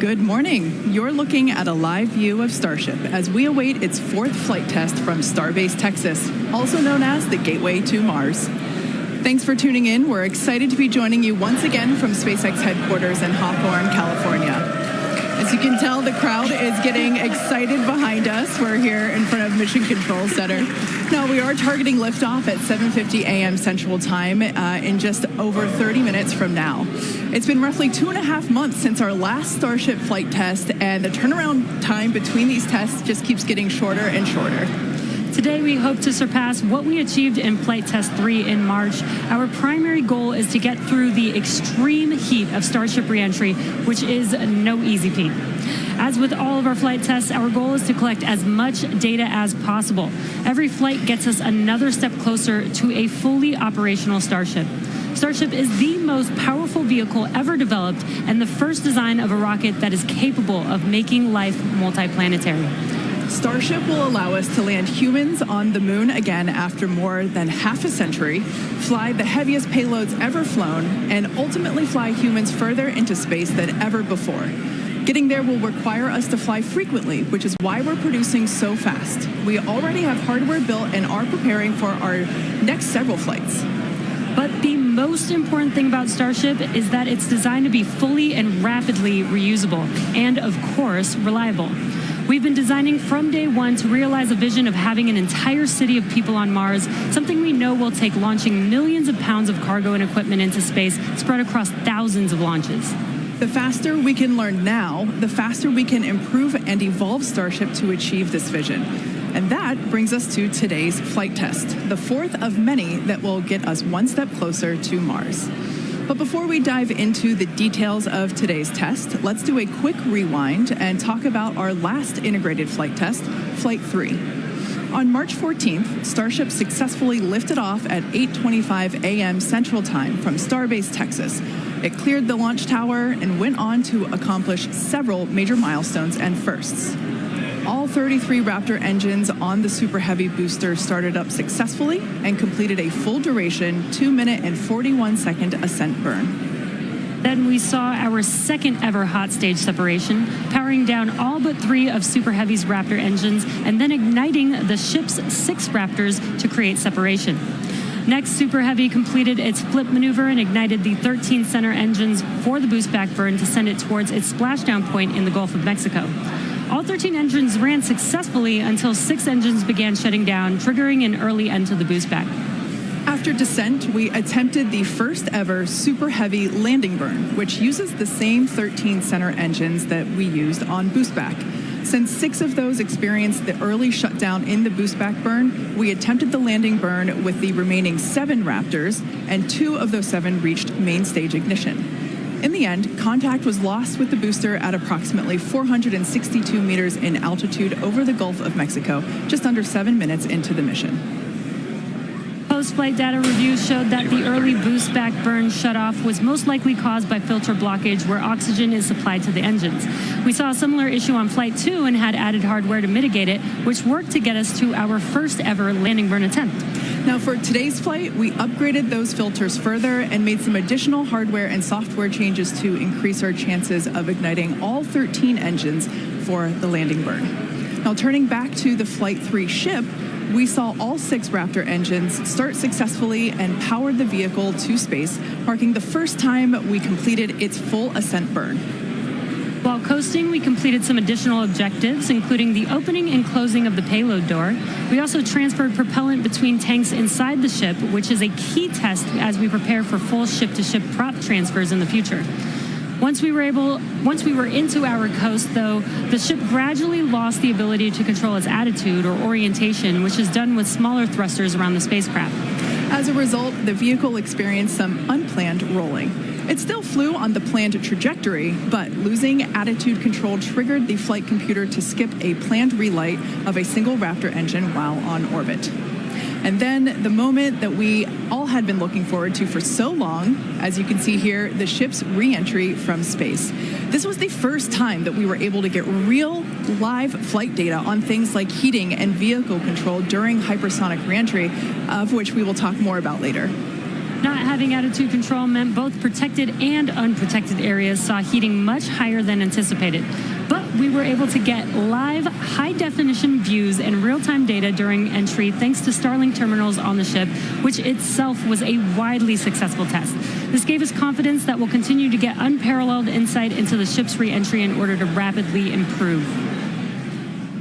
Good morning. You're looking at a live view of Starship as we await its fourth flight test from Starbase, Texas, also known as the Gateway to Mars. Thanks for tuning in. We're excited to be joining you once again from SpaceX headquarters in Hawthorne, California. As you can tell, the crowd is getting excited behind us. We're here in front of Mission Control Center. Now, we are targeting liftoff at 7:50 a.m. Central Time in just over 30 minutes from now. It's been roughly 2.5 months since our last Starship flight test, and the turnaround time between these tests just keeps getting shorter and shorter. Today, we hope to surpass what we achieved in Flight Test 3 in March. Our primary goal is to get through the extreme heat of Starship reentry, which is no easy feat. As with all of our flight tests, our goal is to collect as much data as possible. Every flight gets us another step closer to a fully operational Starship. Starship is the most powerful vehicle ever developed and the first design of a rocket that is capable of making life multiplanetary. Starship will allow us to land humans on the moon again after more than half a century, fly the heaviest payloads ever flown, and ultimately fly humans further into space than ever before. Getting there will require us to fly frequently, which is why we're producing so fast. We already have hardware built and are preparing for our next several flights. But the most important thing about Starship is that it's designed to be fully and rapidly reusable and, of course, reliable. We've been designing from day one to realize a vision of having an entire city of people on Mars, something we know will take launching millions of pounds of cargo and equipment into space spread across thousands of launches. The faster we can learn now, the faster we can improve and evolve Starship to achieve this vision. And that brings us to today's flight test, the fourth of many that will get us one step closer to Mars. But before we dive into the details of today's test, let's do a quick rewind and talk about our last integrated flight test, Flight 3. On March 14th, Starship successfully lifted off at 8:25 a.m. Central Time from Starbase, Texas. It cleared the launch tower and went on to accomplish several major milestones and firsts. All 33 Raptor engines on the Super Heavy booster started up successfully and completed a full duration 2-minute and 41-second ascent burn. Then we saw our second ever hot stage separation, powering down all but 3 of Super Heavy's Raptor engines and then igniting the ship's 6 Raptors to create separation. Next, Super Heavy completed its flip maneuver and ignited the 13 center engines for the boost back burn to send it towards its splashdown point in the Gulf of Mexico. All 13 engines ran successfully until 6 engines began shutting down, triggering an early end to the boost back. After descent, we attempted the first ever Super Heavy landing burn, which uses the same 13 center engines that we used on boost back. Since 6 of those experienced the early shutdown in the boost back burn, we attempted the landing burn with the remaining 7 Raptors, and 2 of those 7 reached main stage ignition. In the end, contact was lost with the booster at approximately 462 meters in altitude over the Gulf of Mexico, just under 7 minutes into the mission. Post-flight data reviews showed that the early boost back burn shutoff was most likely caused by filter blockage where oxygen is supplied to the engines. We saw a similar issue on Flight 2 and had added hardware to mitigate it, which worked to get us to our first ever landing burn attempt. Now, for today's flight, we upgraded those filters further and made some additional hardware and software changes to increase our chances of igniting all 13 engines for the landing burn. Now, turning back to the Flight 3 ship, we saw all 6 Raptor engines start successfully and powered the vehicle to space, marking the first time we completed its full ascent burn. While coasting, we completed some additional objectives, including the opening and closing of the payload door. We also transferred propellant between tanks inside the ship, which is a key test as we prepare for full ship-to-ship prop transfers in the future. Once we were into our coast, though, the ship gradually lost the ability to control its attitude or orientation, which is done with smaller thrusters around the spacecraft. As a result, the vehicle experienced some unplanned rolling. It still flew on the planned trajectory, but losing attitude control triggered the flight computer to skip a planned relight of a single Raptor engine while on orbit. And then the moment that we all had been looking forward to for so long, as you can see here, the ship's re-entry from space. This was the first time that we were able to get real live flight data on things like heating and vehicle control during hypersonic re-entry, of which we will talk more about later. Not having attitude control meant both protected and unprotected areas saw heating much higher than anticipated. But we were able to get live, high-definition views and real-time data during entry thanks to Starlink terminals on the ship, which itself was a widely successful test. This gave us confidence that we'll continue to get unparalleled insight into the ship's re-entry in order to rapidly improve.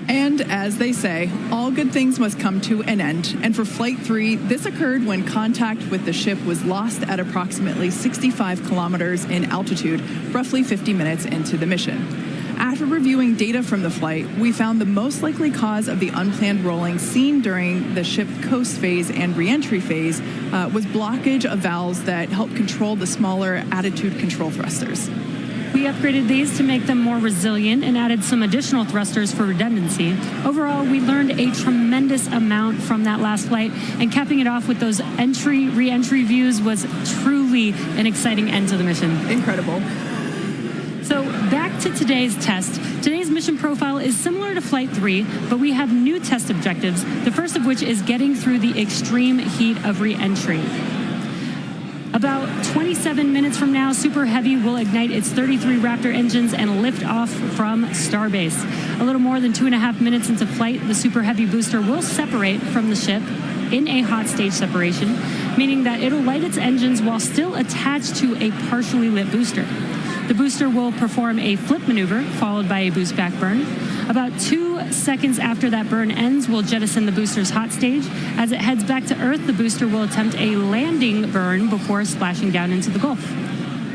And as they say, all good things must come to an end. And for Flight 3, this occurred when contact with the ship was lost at approximately 65 kilometers in altitude, roughly 50 minutes into the mission. After reviewing data from the flight, we found the most likely cause of the unplanned rolling seen during the ship coast phase and re-entry phase was blockage of valves that help control the smaller attitude control thrusters. We upgraded these to make them more resilient and added some additional thrusters for redundancy. Overall, we learned a tremendous amount from that last flight, and capping it off with those re-entry views was truly an exciting end to the mission. Incredible. So back to today's test. Today's mission profile is similar to Flight 3, but we have new test objectives, the first of which is getting through the extreme heat of re-entry. About 27 minutes from now, Super Heavy will ignite its 33 Raptor engines and lift off from Starbase. A little more than 2.5 minutes into flight, the Super Heavy booster will separate from the ship in a hot stage separation, meaning that it'll light its engines while still attached to a partially lit booster. The booster will perform a flip maneuver, followed by a boost back burn. About 2 seconds after that burn ends, we'll jettison the booster's hot stage. As it heads back to Earth, the booster will attempt a landing burn before splashing down into the Gulf.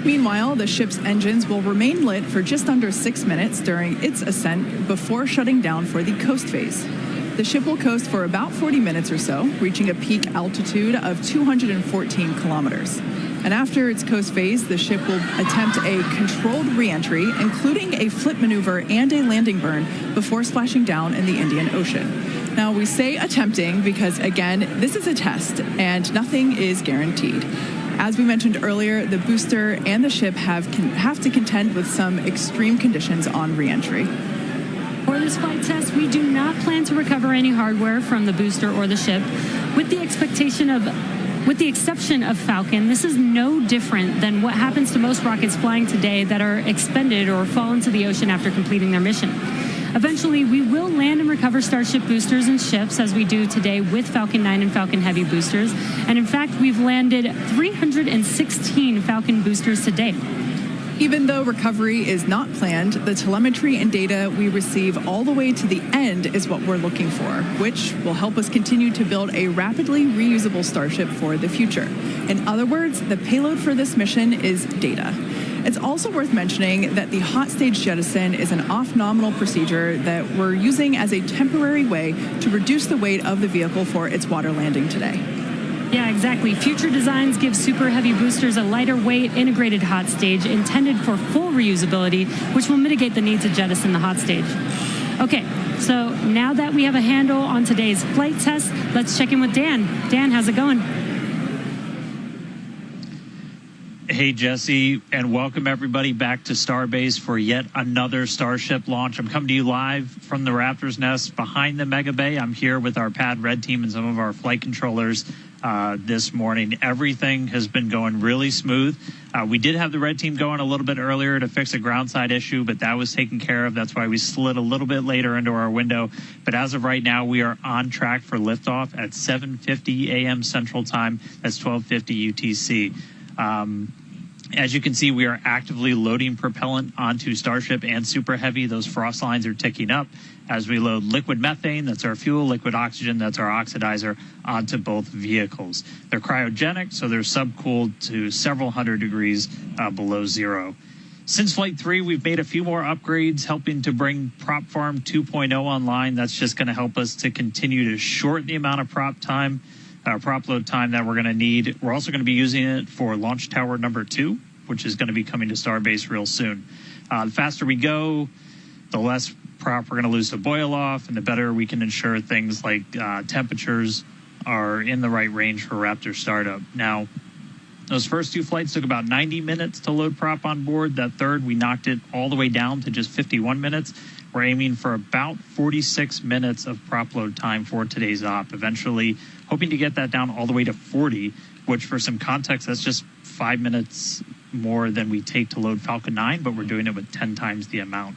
Meanwhile, the ship's engines will remain lit for just under 6 minutes during its ascent before shutting down for the coast phase. The ship will coast for about 40 minutes or so, reaching a peak altitude of 214 kilometers. And after its coast phase, the ship will attempt a controlled re-entry, including a flip maneuver and a landing burn, before splashing down in the Indian Ocean. Now, we say attempting because, again, this is a test, and nothing is guaranteed. As we mentioned earlier, the booster and the ship have to contend with some extreme conditions on re-entry. For this flight test, we do not plan to recover any hardware from the booster or the ship. With the exception of Falcon, this is no different than what happens to most rockets flying today that are expended or fall into the ocean after completing their mission. Eventually, we will land and recover Starship boosters and ships as we do today with Falcon 9 and Falcon Heavy boosters. And in fact, we've landed 316 Falcon boosters to date. Even though recovery is not planned, the telemetry and data we receive all the way to the end is what we're looking for, which will help us continue to build a rapidly reusable Starship for the future. In other words, the payload for this mission is data. It's also worth mentioning that the hot stage jettison is an off-nominal procedure that we're using as a temporary way to reduce the weight of the vehicle for its water landing today. Yeah, exactly. Future designs give Super Heavy boosters a lighter weight integrated hot stage intended for full reusability, which will mitigate the need to jettison the hot stage. Okay, so now that we have a handle on today's flight test, let's check in with Dan. Dan, how's it going? Hey, Jesse, and welcome everybody back to Starbase for yet another Starship launch. I'm coming to you live from the Raptor's nest behind the Mega Bay. I'm here with our Pad Red team and some of our flight controllers this morning. Everything has been going really smooth. We did have the Red team going a little bit earlier to fix a ground side issue, but that was taken care of. That's why we slid a little bit later into our window. But as of right now, we are on track for liftoff at 7:50 a.m. Central Time. That's 12:50 UTC. As you can see, we are actively loading propellant onto Starship and Super Heavy. Those frost lines are ticking up as we load liquid methane, that's our fuel, liquid oxygen, that's our oxidizer, onto both vehicles. They're cryogenic, so they're subcooled to several hundred degrees below zero. Since Flight 3, we've made a few more upgrades, helping to bring Prop Farm 2.0 online. That's just going to help us to continue to shorten the amount of prop load time that we're going to need. We're also going to be using it for Launch Tower number 2, which is going to be coming to Starbase real soon. The faster we go, the less prop we're going to lose to boil off, and the better we can ensure things like temperatures are in the right range for Raptor startup. Now, those first 2 flights took about 90 minutes to load prop on board. That third, we knocked it all the way down to just 51 minutes. We're aiming for about 46 minutes of prop load time for today's op, eventually hoping to get that down all the way to 40 which for some context, that's just 5 minutes more than we take to load Falcon 9, but we're doing it with 10 times the amount.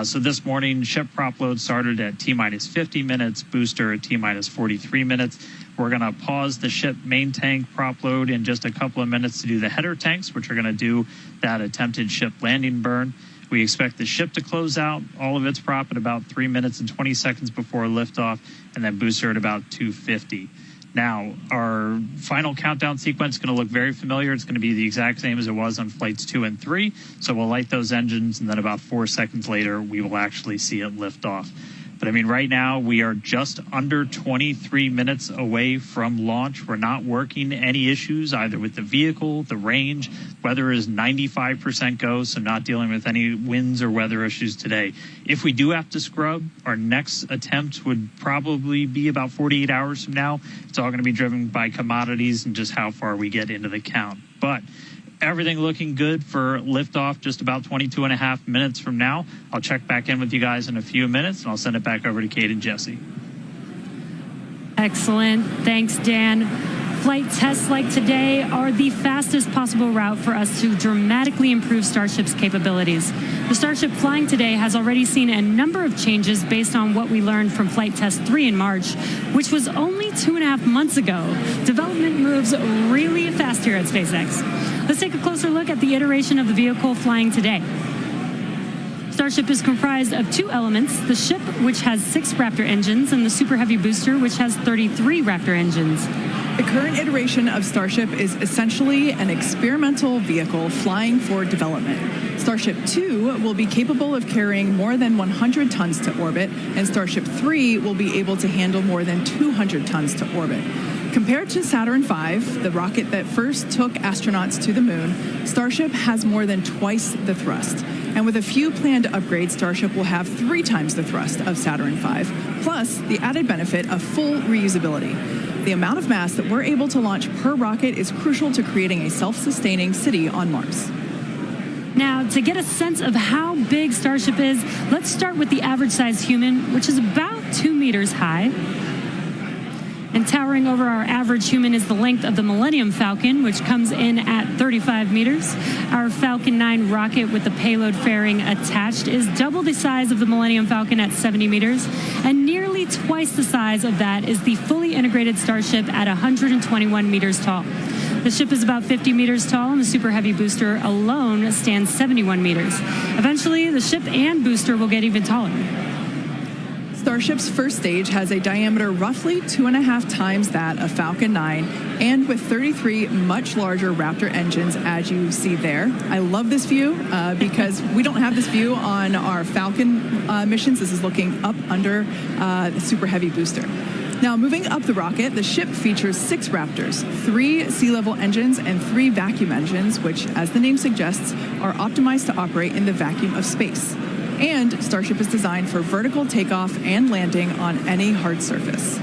So this morning, ship prop load started at T-minus 50 minutes, booster at T-minus 43 minutes. We're going to pause the ship main tank prop load in just a couple of minutes to do the header tanks, which are going to do that attempted ship landing burn. We expect the ship to close out all of its prop at about 3 minutes and 20 seconds before liftoff, and then booster at about 2:50. Now, our final countdown sequence is going to look very familiar. It's going to be the exact same as it was on flights 2 and 3. So we'll light those engines, and then about 4 seconds later, we will actually see it lift off. But I mean, right now, we are just under 23 minutes away from launch. We're not working any issues either with the vehicle, the range. Weather is 95% go, so not dealing with any winds or weather issues today. If we do have to scrub, our next attempt would probably be about 48 hours from now. It's all going to be driven by commodities and just how far we get into the count. But everything looking good for liftoff just about 22 and a half minutes from now. I'll check back in with you guys in a few minutes, and I'll send it back over to Kate and Jesse. Excellent. Thanks, Dan. Flight tests like today are the fastest possible route for us to dramatically improve Starship's capabilities. The Starship flying today has already seen a number of changes based on what we learned from Flight Test 3 in March, which was only 2.5 months ago. Development moves really fast here at SpaceX. Let's take a closer look at the iteration of the vehicle flying today. Starship is comprised of 2 elements, the ship, which has 6 Raptor engines, and the Super Heavy booster, which has 33 Raptor engines. The current iteration of Starship is essentially an experimental vehicle flying for development. Starship 2 will be capable of carrying more than 100 tons to orbit, and Starship 3 will be able to handle more than 200 tons to orbit. Compared to Saturn V, the rocket that first took astronauts to the moon, Starship has more than twice the thrust. And with a few planned upgrades, Starship will have 3 times the thrust of Saturn V, plus the added benefit of full reusability. The amount of mass that we're able to launch per rocket is crucial to creating a self-sustaining city on Mars. Now, to get a sense of how big Starship is, let's start with the average-sized human, which is about 2 meters high. And towering over our average human is the length of the Millennium Falcon, which comes in at 35 meters. Our Falcon 9 rocket with the payload fairing attached is double the size of the Millennium Falcon at 70 meters, and nearly twice the size of that is the fully integrated Starship at 121 meters tall. The ship is about 50 meters tall, and the Super Heavy booster alone stands 71 meters. Eventually, the ship and booster will get even taller. Starship's first stage has a diameter roughly 2.5 times that of Falcon 9, and with 33 much larger Raptor engines, as you see there. I love this view because we don't have this view on our Falcon missions. This is looking up under the Super Heavy booster. Now, moving up the rocket, the ship features 6 Raptors, 3 sea-level engines, and 3 vacuum engines, which, as the name suggests, are optimized to operate in the vacuum of space. And Starship is designed for vertical takeoff and landing on any hard surface.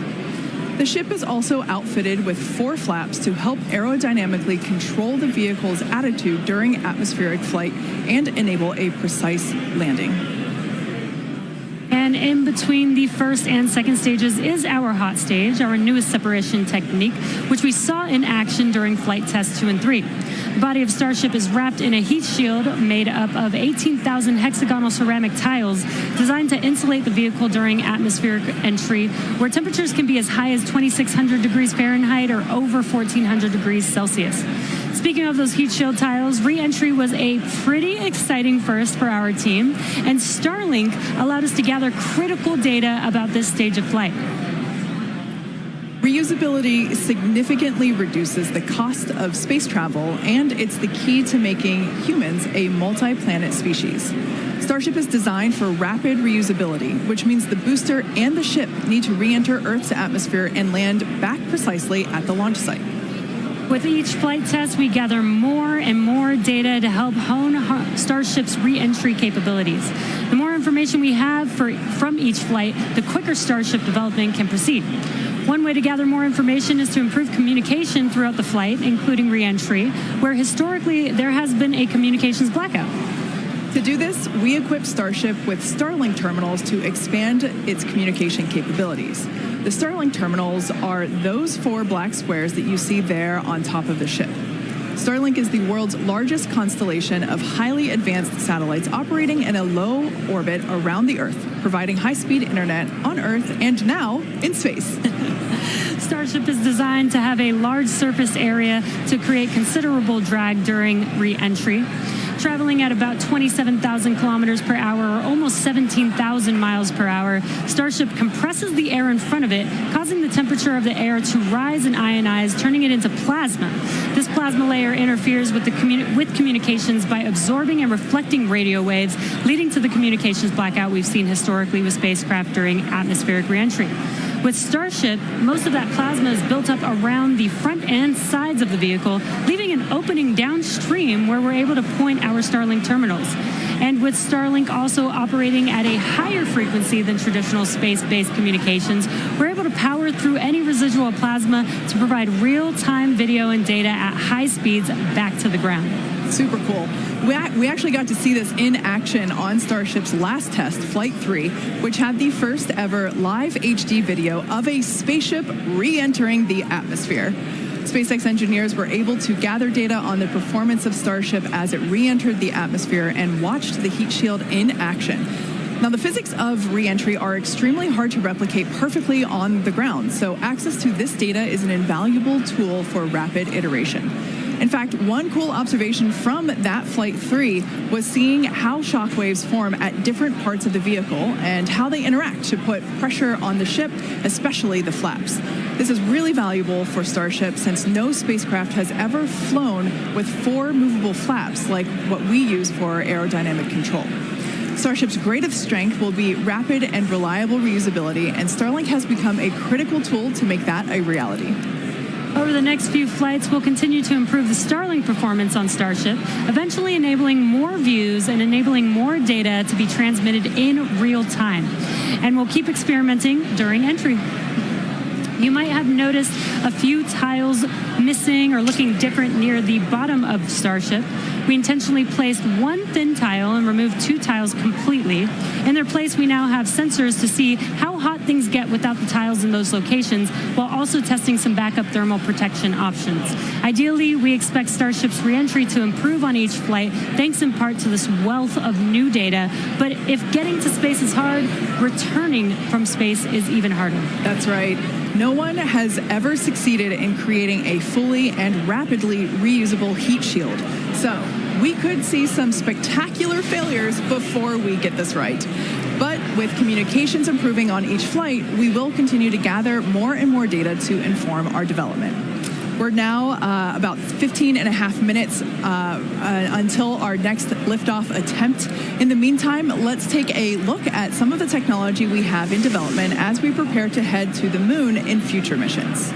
The ship is also outfitted with 4 flaps to help aerodynamically control the vehicle's attitude during atmospheric flight and enable a precise landing. And in between the first and second stages is our hot stage, our newest separation technique, which we saw in action during flight tests 2 and 3. The body of Starship is wrapped in a heat shield made up of 18,000 hexagonal ceramic tiles designed to insulate the vehicle during atmospheric entry, where temperatures can be as high as 2,600 degrees Fahrenheit or over 1,400 degrees Celsius. Speaking of those heat shield tiles, re-entry was a pretty exciting first for our team, and Starlink allowed us to gather critical data about this stage of flight. Reusability significantly reduces the cost of space travel, and it's the key to making humans a multi-planet species. Starship is designed for rapid reusability, which means the booster and the ship need to re-enter Earth's atmosphere and land back precisely at the launch site. With each flight test, we gather more and more data to help hone Starship's re-entry capabilities. The more information we have from each flight, the quicker Starship development can proceed. One way to gather more information is to improve communication throughout the flight, including re-entry, where historically there has been a communications blackout. To do this, we equipped Starship with Starlink terminals to expand its communication capabilities. The Starlink terminals are those 4 black squares that you see there on top of the ship. Starlink is the world's largest constellation of highly advanced satellites operating in a low orbit around the Earth, providing high-speed internet on Earth and now in space. Starship is designed to have a large surface area to create considerable drag during re-entry. Traveling at about 27,000 kilometers per hour, or almost 17,000 miles per hour, Starship compresses the air in front of it, causing the temperature of the air to rise and ionize, turning it into plasma. This plasma layer interferes with communications by absorbing and reflecting radio waves, leading to the communications blackout we've seen historically with spacecraft during atmospheric reentry. With Starship, most of that plasma is built up around the front and sides of the vehicle, leaving an opening downstream where we're able to point our Starlink terminals. And with Starlink also operating at a higher frequency than traditional space-based communications, we're able to power through any residual plasma to provide real-time video and data at high speeds back to the ground. Super cool. We actually got to see this in action on Starship's last test, Flight 3, which had the first ever live HD video of a spaceship re-entering the atmosphere. SpaceX engineers were able to gather data on the performance of Starship as it re-entered the atmosphere and watched the heat shield in action. Now, the physics of re-entry are extremely hard to replicate perfectly on the ground, so access to this data is an invaluable tool for rapid iteration. In fact, one cool observation from that Flight 3 was seeing how shockwaves form at different parts of the vehicle and how they interact to put pressure on the ship, especially the flaps. This is really valuable for Starship since no spacecraft has ever flown with 4 movable flaps like what we use for aerodynamic control. Starship's greatest strength will be rapid and reliable reusability, and Starlink has become a critical tool to make that a reality. Over the next few flights, we'll continue to improve the Starlink performance on Starship, eventually enabling more views and enabling more data to be transmitted in real time. And we'll keep experimenting during entry. You might have noticed a few tiles missing or looking different near the bottom of Starship. We intentionally placed 1 thin tile and removed 2 tiles completely. In their place, we now have sensors to see how hot things get without the tiles in those locations, while also testing some backup thermal protection options. Ideally, we expect Starship's reentry to improve on each flight, thanks in part to this wealth of new data. But if getting to space is hard, returning from space is even harder. That's right. No one has ever succeeded in creating a fully and rapidly reusable heat shield. So we could see some spectacular failures before we get this right. But with communications improving on each flight, we will continue to gather more and more data to inform our development. We're now about 15 and a half minutes until our next liftoff attempt. In the meantime, let's take a look at some of the technology we have in development as we prepare to head to the moon in future missions.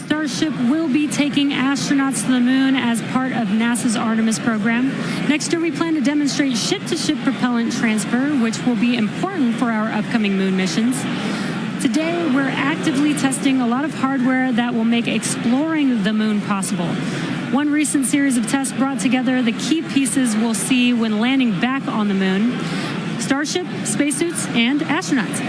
Starship will be taking astronauts to the moon as part of NASA's Artemis program. Next year, we plan to demonstrate ship-to-ship propellant transfer, which will be important for our upcoming moon missions. Today, we're actively testing a lot of hardware that will make exploring the moon possible. One recent series of tests brought together the key pieces we'll see when landing back on the moon: Starship, spacesuits, and astronauts.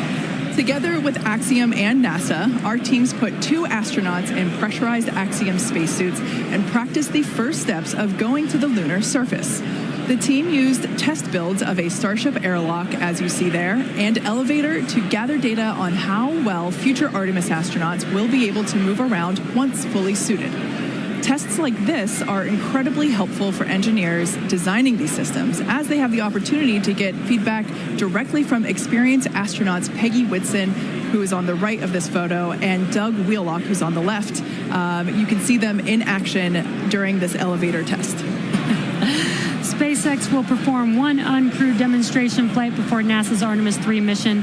Together with Axiom and NASA, our teams put 2 astronauts in pressurized Axiom spacesuits and practiced the first steps of going to the lunar surface. The team used test builds of a Starship airlock, as you see there, and elevator to gather data on how well future Artemis astronauts will be able to move around once fully suited. Tests like this are incredibly helpful for engineers designing these systems, as they have the opportunity to get feedback directly from experienced astronauts Peggy Whitson, who is on the right of this photo, and Doug Wheelock, who's on the left. You can see them in action during this elevator test. SpaceX will perform 1 uncrewed demonstration flight before NASA's Artemis 3 mission,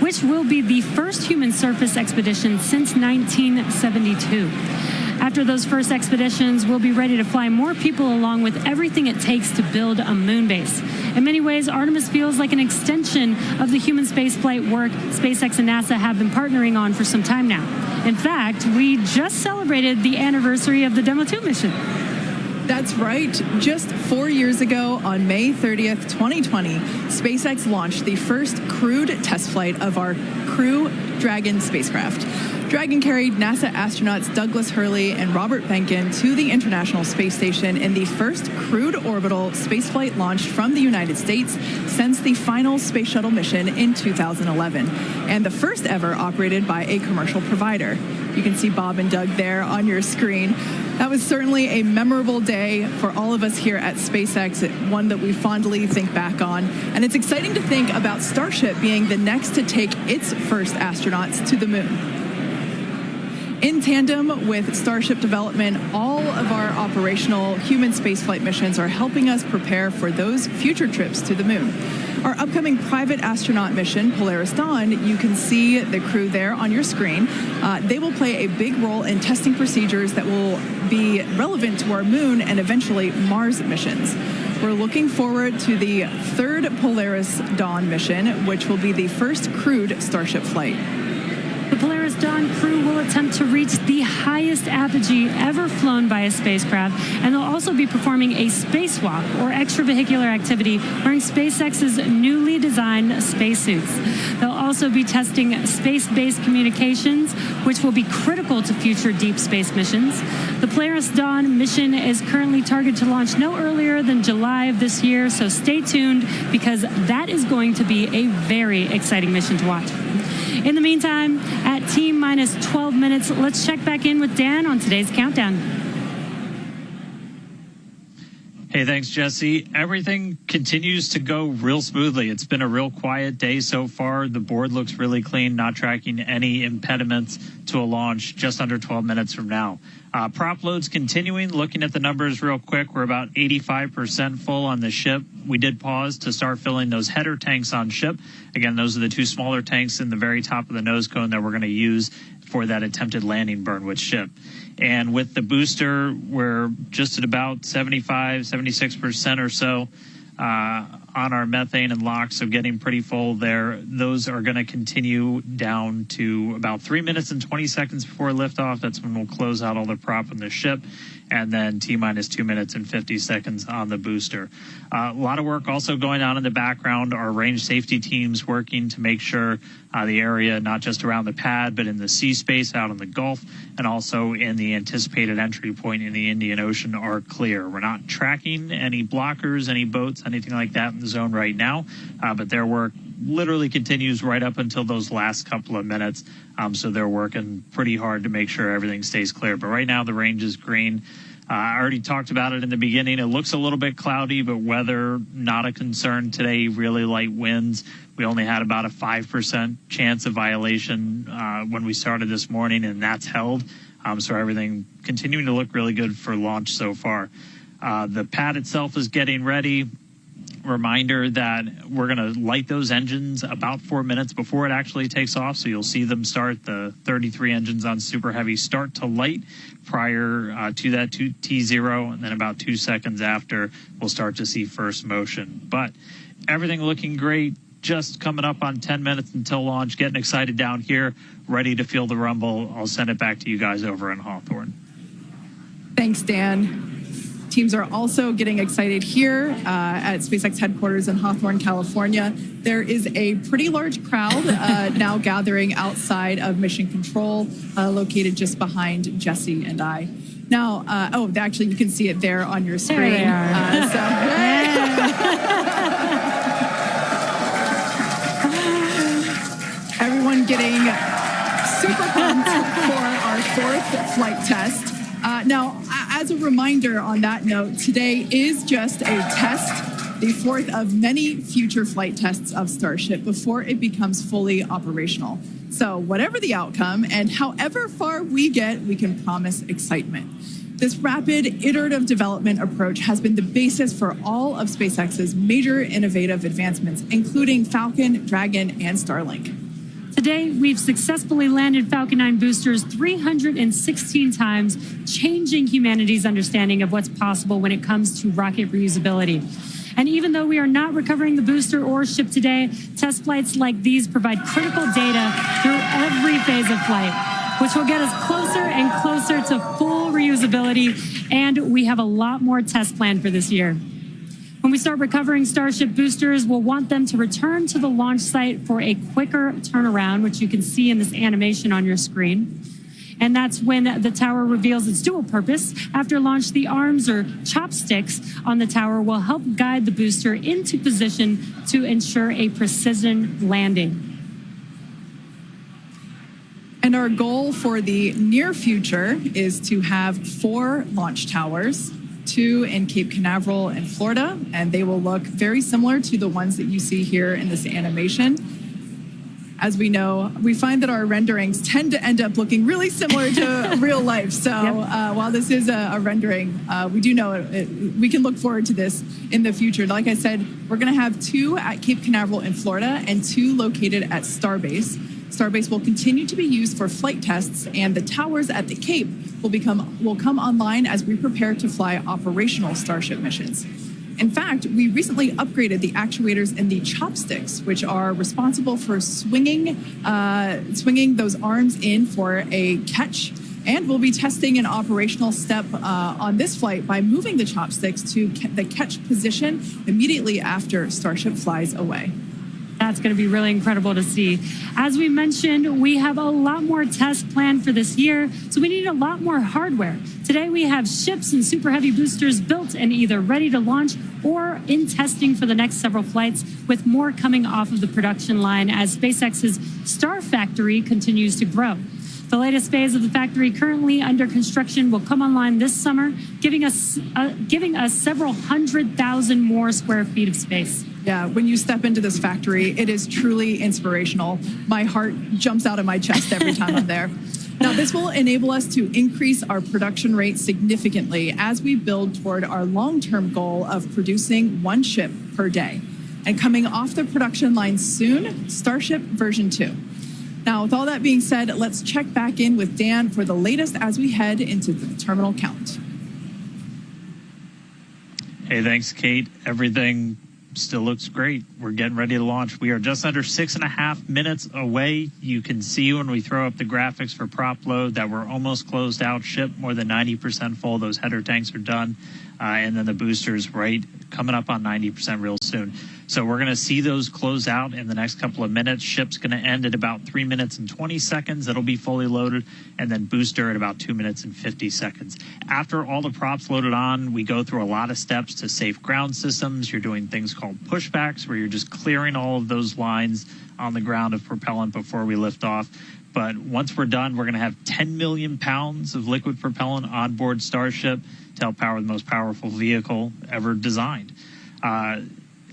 which will be the first human surface expedition since 1972. After those first expeditions, we'll be ready to fly more people along with everything it takes to build a moon base. In many ways, Artemis feels like an extension of the human spaceflight work SpaceX and NASA have been partnering on for some time now. In fact, we just celebrated the anniversary of the Demo 2 mission. That's right. Just 4 years ago, on May 30th, 2020, SpaceX launched the first crewed test flight of our Crew Dragon spacecraft. Dragon carried NASA astronauts Douglas Hurley and Robert Behnken to the International Space Station in the first crewed orbital spaceflight launched from the United States since the final space shuttle mission in 2011, and the first ever operated by a commercial provider. You can see Bob and Doug there on your screen. That was certainly a memorable day for all of us here at SpaceX, one that we fondly think back on. And it's exciting to think about Starship being the next to take its first astronauts to the moon. In tandem with Starship development, all of our operational human spaceflight missions are helping us prepare for those future trips to the moon. Our upcoming private astronaut mission, Polaris Dawn, you can see the crew there on your screen. They will play a big role in testing procedures that will be relevant to our moon and eventually Mars missions. We're looking forward to the third Polaris Dawn mission, which will be the first crewed Starship flight. The Polaris Dawn crew will attempt to reach the highest apogee ever flown by a spacecraft, and they'll also be performing a spacewalk, or extravehicular activity, wearing SpaceX's newly designed spacesuits. They'll also be testing space-based communications, which will be critical to future deep space missions. The Polaris Dawn mission is currently targeted to launch no earlier than July of this year, so stay tuned because that is going to be a very exciting mission to watch. In the meantime, at T-minus 12 minutes, let's check back in with Dan on today's countdown. Hey, thanks, Jesse. Everything continues to go real smoothly. It's been a real quiet day so far. The board looks really clean, not tracking any impediments to a launch just under 12 minutes from now. Prop loads continuing. Looking at the numbers real quick, we're about 85% full on the ship. We did pause to start filling those header tanks on ship. Again, those are the two smaller tanks in the very top of the nose cone that we're going to use for that attempted landing burn with ship. And with the booster, we're just at about 75, 76% or so on our methane and LOX, so getting pretty full there. Those are going to continue down to about 3 minutes and 20 seconds before liftoff. That's when we'll close out all the prop on the ship, and then T-minus 2 minutes and 50 seconds on the booster. A lot of work also going on in the background. Our range safety teams working to make sure the area, not just around the pad, but in the sea space out in the Gulf, and also in the anticipated entry point in the Indian Ocean are clear. We're not tracking any blockers, any boats, anything like that in the zone right now, but their work literally continues right up until those last couple of minutes. So they're working pretty hard to make sure everything stays clear. But right now the range is green. I already talked about it in the beginning. It looks a little bit cloudy, but weather not a concern today. Really light winds. We only had about a 5% chance of violation when we started this morning, and that's held. So everything continuing to look really good for launch so far. The pad itself is getting ready. Reminder that we're going to light those engines about 4 minutes before it actually takes off. So you'll see them start, the 33 engines on Super Heavy start to light prior to that T0. And then about 2 seconds after, we'll start to see first motion. But everything looking great. Just coming up on 10 minutes until launch. Getting excited down here. Ready to feel the rumble. I'll send it back to you guys over in Hawthorne. Thanks, Dan. Teams are also getting excited here at SpaceX headquarters in Hawthorne, California. There is a pretty large crowd now gathering outside of Mission Control, located just behind Jesse and I. Now, actually, you can see it there on your screen. There they are. Everyone getting super pumped for our fourth flight test. Now, as a reminder on that note, today is just a test, the fourth of many future flight tests of Starship before it becomes fully operational. So whatever the outcome and however far we get, we can promise excitement. This rapid iterative development approach has been the basis for all of SpaceX's major innovative advancements, including Falcon, Dragon, and Starlink. Today, we've successfully landed Falcon 9 boosters 316 times, changing humanity's understanding of what's possible when it comes to rocket reusability. And even though we are not recovering the booster or ship today, test flights like these provide critical data through every phase of flight, which will get us closer and closer to full reusability, and we have a lot more tests planned for this year. When we start recovering Starship boosters, we'll want them to return to the launch site for a quicker turnaround, which you can see in this animation on your screen. And that's when the tower reveals its dual purpose. After launch, the arms or chopsticks on the tower will help guide the booster into position to ensure a precision landing. And our goal for the near future is to have 4 launch towers, 2 in Cape Canaveral in Florida, and they will look very similar to the ones that you see here in this animation. As we know, we find that our renderings tend to end up looking really similar to real life. So while this is a rendering, we do know we can look forward to this in the future. Like I said, we're going to have 2 at Cape Canaveral in Florida and 2 located at Starbase. Starbase will continue to be used for flight tests, and the towers at the Cape will come online as we prepare to fly operational Starship missions. In fact, we recently upgraded the actuators in the chopsticks, which are responsible for swinging those arms in for a catch. And we'll be testing an operational step on this flight by moving the chopsticks to the catch position immediately after Starship flies away. That's going to be really incredible to see. As we mentioned, we have a lot more tests planned for this year, so we need a lot more hardware. Today, we have ships and Super Heavy boosters built and either ready to launch or in testing for the next several flights, with more coming off of the production line as SpaceX's Star Factory continues to grow. The latest phase of the factory currently under construction will come online this summer, giving us several 100,000 more square feet of space. Yeah, when you step into this factory, it is truly inspirational. My heart jumps out of my chest every time I'm there. Now, this will enable us to increase our production rate significantly as we build toward our long-term goal of producing 1 ship per day. And coming off the production line soon, Starship version 2. Now, with all that being said, let's check back in with Dan for the latest as we head into the terminal count. Hey, thanks, Kate. Everything still looks great. We're getting ready to launch. We are just under 6.5 minutes away. You can see when we throw up the graphics for prop load that we're almost closed out. Ship more than 90% full. Those header tanks are done. And then the boosters coming up on 90% real soon. So we're going to see those close out in the next couple of minutes. Ship's going to end at about 3 minutes and 20 seconds. It'll be fully loaded. And then booster at about 2 minutes and 50 seconds. After all the props loaded on, we go through a lot of steps to safe ground systems. You're doing things called pushbacks, where you're just clearing all of those lines on the ground of propellant before we lift off. But once we're done, we're going to have 10 million pounds of liquid propellant on board Starship to help power the most powerful vehicle ever designed.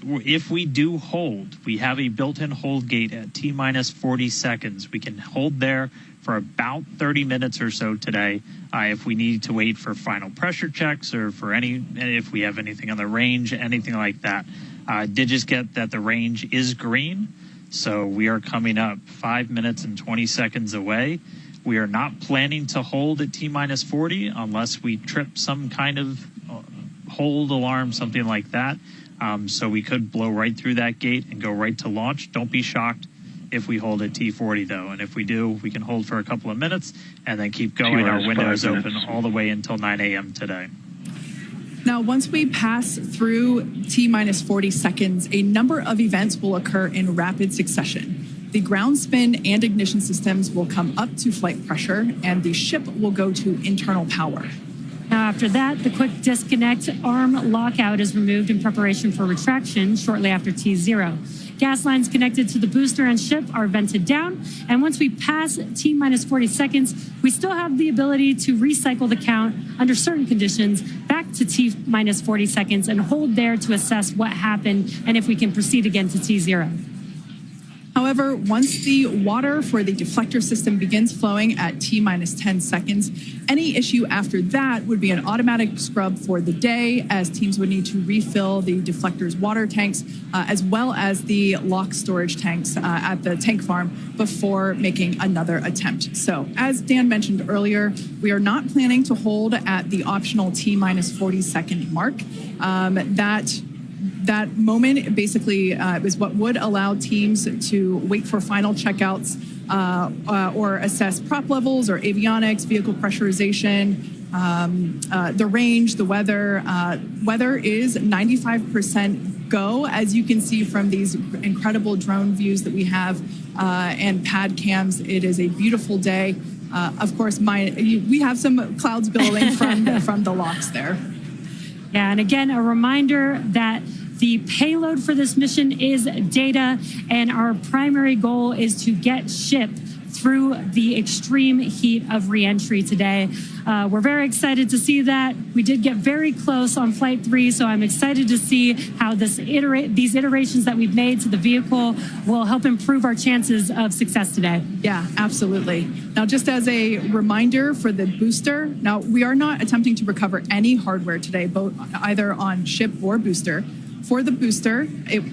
If we do hold, we have a built-in hold gate at T-minus 40 seconds. We can hold there for about 30 minutes or so today if we need to wait for final pressure checks or for if we have anything on the range, anything like that. Did just get that the range is green, so we are coming up 5 minutes and 20 seconds away. We are not planning to hold at T-minus 40 unless we trip some kind of hold alarm, something like that. So we could blow right through that gate and go right to launch. Don't be shocked if we hold at T40, though. And if we do, we can hold for a couple of minutes and then keep going. Our window is open all the way until 9 a.m. today. Now, once we pass through T-minus 40 seconds, a number of events will occur in rapid succession. The ground spin and ignition systems will come up to flight pressure, and the ship will go to internal power. Now, after that, the quick disconnect arm lockout is removed in preparation for retraction shortly after T0. Gas lines connected to the booster and ship are vented down, and once we pass T-minus 40 seconds, we still have the ability to recycle the count under certain conditions back to T-minus 40 seconds and hold there to assess what happened and if we can proceed again to T0. However, once the water for the deflector system begins flowing at T-minus 10 seconds, any issue after that would be an automatic scrub for the day, as teams would need to refill the deflector's water tanks, as well as the lock storage tanks at the tank farm before making another attempt. So, as Dan mentioned earlier, we are not planning to hold at the optional T-minus 40-second mark. That moment basically is what would allow teams to wait for final checkouts or assess prop levels or avionics, vehicle pressurization, the range, the weather. Weather is 95% go, as you can see from these incredible drone views that we have and pad cams. It is a beautiful day. Of course, we have some clouds billowing from the locks there. Yeah, and again, a reminder that the payload for this mission is data, and our primary goal is to get SHIP through the extreme heat of reentry today. We're very excited to see that. We did get very close on Flight 3, so I'm excited to see how these iterations that we've made to the vehicle will help improve our chances of success today. Yeah, absolutely. Now, just as a reminder for the booster, now we are not attempting to recover any hardware today, both either on SHIP or booster. For the booster,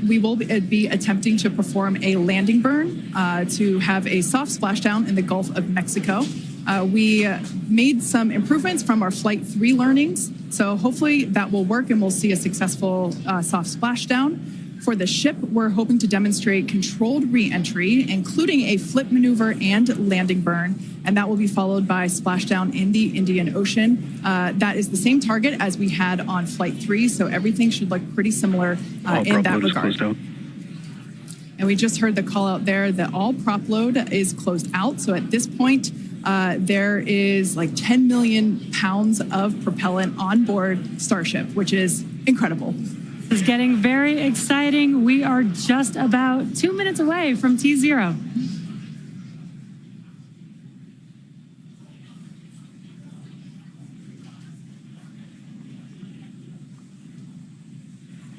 we will be attempting to perform a landing burn to have a soft splashdown in the Gulf of Mexico. We made some improvements from our Flight 3 learnings, so hopefully that will work and we'll see a successful soft splashdown. For the ship, we're hoping to demonstrate controlled re-entry, including a flip maneuver and landing burn, and that will be followed by splashdown in the Indian Ocean. That is the same target as we had on Flight 3, so everything should look pretty similar in that regard. And we just heard the call out there that all prop load is closed out, so at this point, there is like 10 million pounds of propellant on board Starship, which is incredible. This is getting very exciting. We are just about 2 minutes away from T0.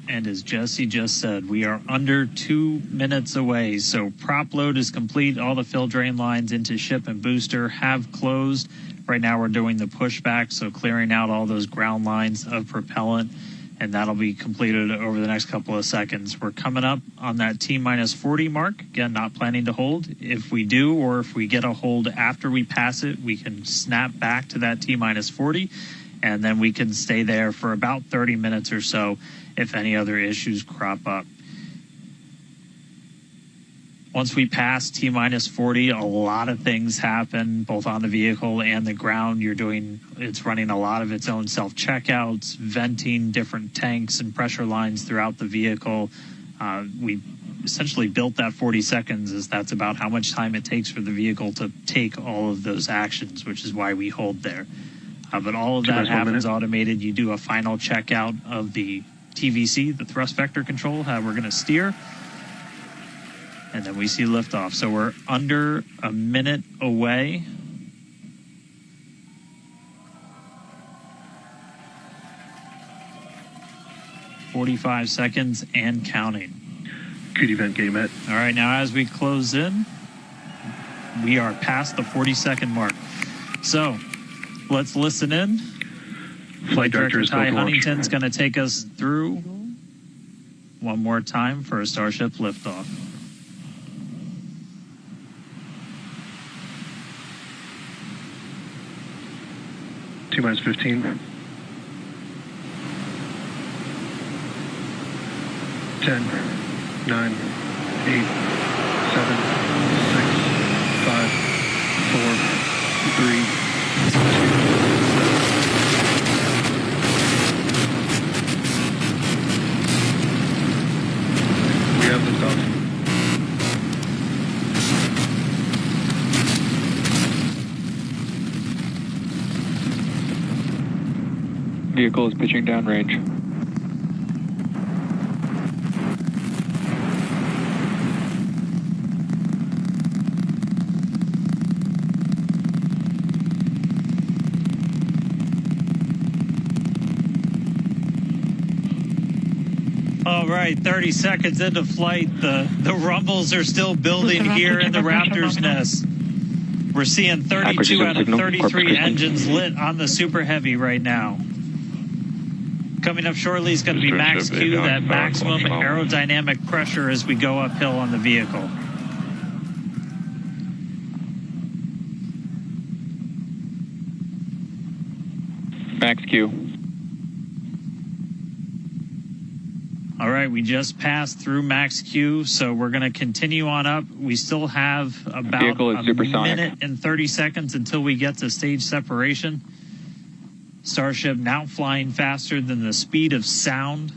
And as Jesse just said, we are under 2 minutes away. So prop load is complete. All the fill drain lines into ship and booster have closed. Right now we're doing the pushback, so clearing out all those ground lines of propellant, and that'll be completed over the next couple of seconds. We're coming up on that T-minus 40 mark. Again, not planning to hold. If we do, or if we get a hold after we pass it, we can snap back to that T-minus 40, and then we can stay there for about 30 minutes or so if any other issues crop up. Once we pass T-minus 40, a lot of things happen, both on the vehicle and the ground. It's running a lot of its own self-checkouts, venting different tanks and pressure lines throughout the vehicle. We essentially built that 40 seconds as that's about how much time it takes for the vehicle to take all of those actions, which is why we hold there. But all of that happens automated. You do a final checkout of the TVC, the thrust vector control, how we're going to steer. And then we see liftoff. So we're under a minute away. "45 seconds and counting." Good event, game met. All right, now as we close in, we are past the 40-second mark. So let's listen in. Flight Director Ty Huntington's going to take us through one more time for a Starship liftoff. T-minus 15. 10, 9, 8, 7, 6, 5, 4, 3, 2. We have liftoff. Vehicle is pitching downrange. All right, 30 seconds into flight. The rumbles are still building here in the Raptor's nest. We're seeing 32 out of 33 engines lit on the Super Heavy right now. Coming up shortly is going to be max Q, that maximum aerodynamic pressure as we go uphill on the vehicle. Max Q. All right, we just passed through max Q, so we're going to continue on up. We still have about a minute and 30 seconds until we get to stage separation. Starship now flying faster than the speed of sound.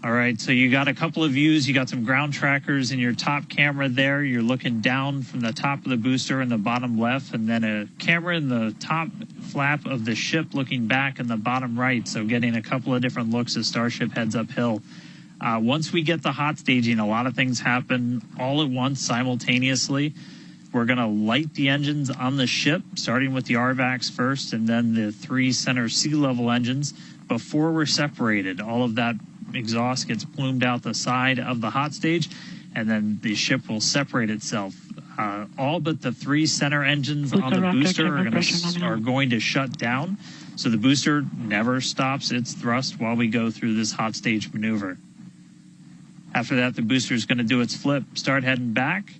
All right, so you got a couple of views. You got some ground trackers in your top camera there. You're looking down from the top of the booster in the bottom left, and then a camera in the top flap of the ship looking back in the bottom right, so getting a couple of different looks as Starship heads uphill. Once we get the hot staging, a lot of things happen all at once simultaneously. We're going to light the engines on the ship, starting with the RVACs first, and then the 3 center sea level engines before we're separated. All of that exhaust gets plumed out the side of the hot stage, and then the ship will separate itself. All but the 3 center engines on the booster are going to shut down, so the booster never stops its thrust while we go through this hot stage maneuver. After that, the booster is going to do its flip, start heading back,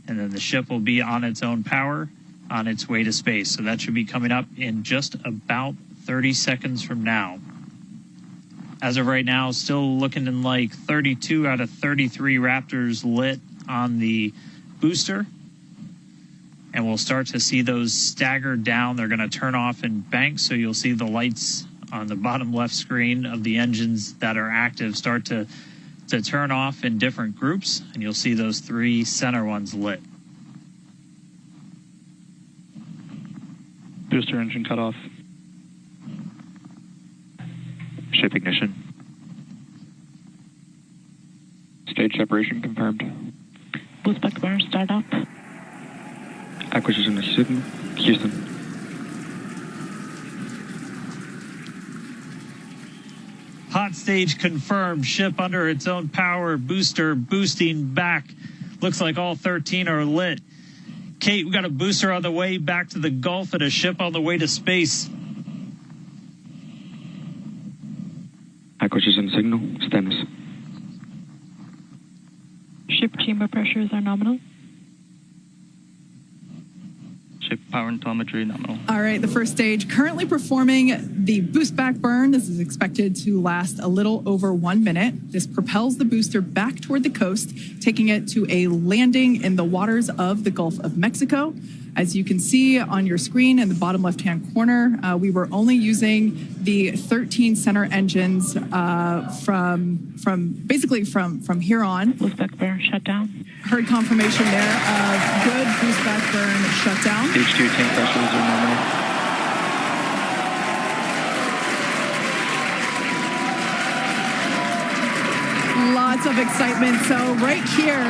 and then the ship will be on its own power on its way to space. So that should be coming up in just about 30 seconds from now. As of right now, still looking in like 32 out of 33 Raptors lit on the booster. And we'll start to see those stagger down. They're going to turn off in banks, so you'll see the lights on the bottom left screen of the engines that are active start to turn off in different groups, and you'll see those 3 center ones lit. Booster engine cut off. Ship ignition. Stage separation confirmed. Boost back burn, start up. Acquisition of signal. Houston. Hot stage confirmed. Ship under its own power. Booster boosting back. Looks like all 13 are lit. Kate, we got a booster on the way back to the Gulf and a ship on the way to space. Acquisition signal. Status. Ship chamber pressures are nominal. Ship power and telemetry nominal. All right, the first stage currently performing the boost back burn. This is expected to last a little over 1 minute. This propels the booster back toward the coast, taking it to a landing in the waters of the Gulf of Mexico. As you can see on your screen in the bottom left-hand corner, we were only using the 13 center engines from here on. Boost back burn shut down. Heard confirmation there of good boost back burn shutdown. Stage 2 tank pressures are nominal. Lots of excitement. So right here,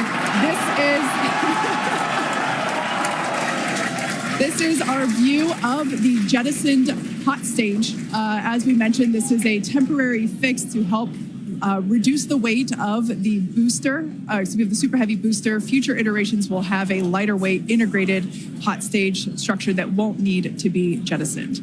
this is our view of the jettisoned hot stage. As we mentioned, this is a temporary fix to help reduce the weight of the booster. We have the Super Heavy booster. Future iterations will have a lighter weight integrated hot stage structure that won't need to be jettisoned.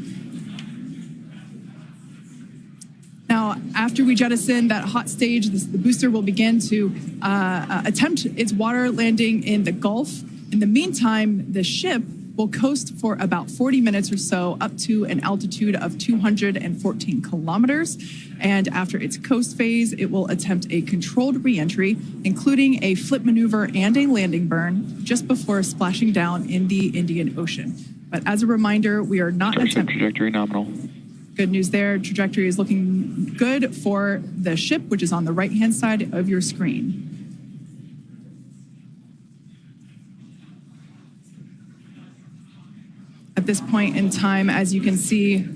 Now, after we jettison that hot stage, the booster will begin to attempt its water landing in the Gulf. In the meantime, the ship will coast for about 40 minutes or so up to an altitude of 214 kilometers. And after its coast phase, it will attempt a controlled reentry, including a flip maneuver and a landing burn just before splashing down in the Indian Ocean. But as a reminder, we are not attempting... Trajectory nominal. Good news there. Trajectory is looking good for the ship, which is on the right-hand side of your screen. At this point in time, as you can see,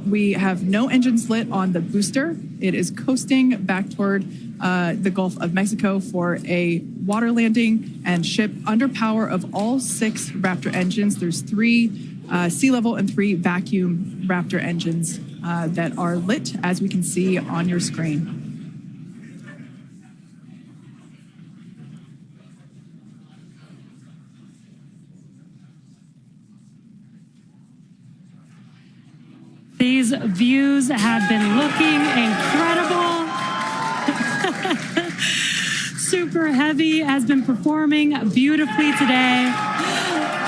we have no engines lit on the booster. It is coasting back toward the Gulf of Mexico for a water landing and ship under power of all 6 Raptor engines. There's 3 sea level and 3 vacuum Raptor engines that are lit, as we can see on your screen. These views have been looking incredible. Super Heavy has been performing beautifully today.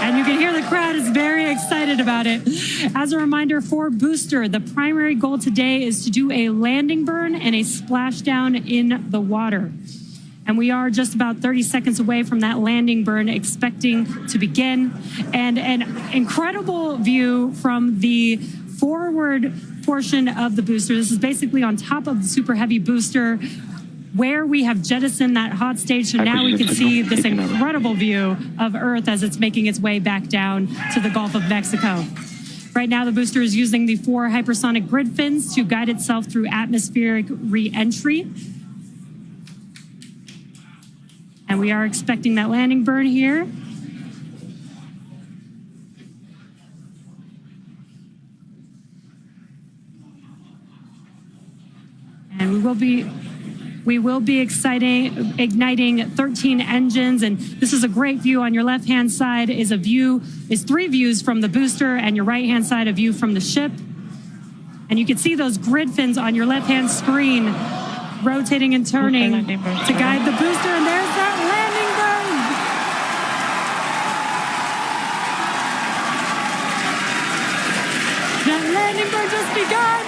And you can hear the crowd is very excited about it. As a reminder for Booster, the primary goal today is to do a landing burn and a splashdown in the water. And we are just about 30 seconds away from that landing burn expecting to begin. And an incredible view from the forward portion of the booster. This is basically on top of the Super Heavy booster where we have jettisoned that hot stage. So now we can see this incredible view of Earth as it's making its way back down to the Gulf of Mexico. Right now, the booster is using the 4 hypersonic grid fins to guide itself through atmospheric re-entry. And we are expecting that landing burn here. And we will be igniting 13 engines, and this is a great view. On your left-hand side is 3 views from the booster, and your right-hand side a view from the ship. And you can see those grid fins on your left-hand screen rotating and turning to guide the booster, and there's that landing burn. That landing burn just begun,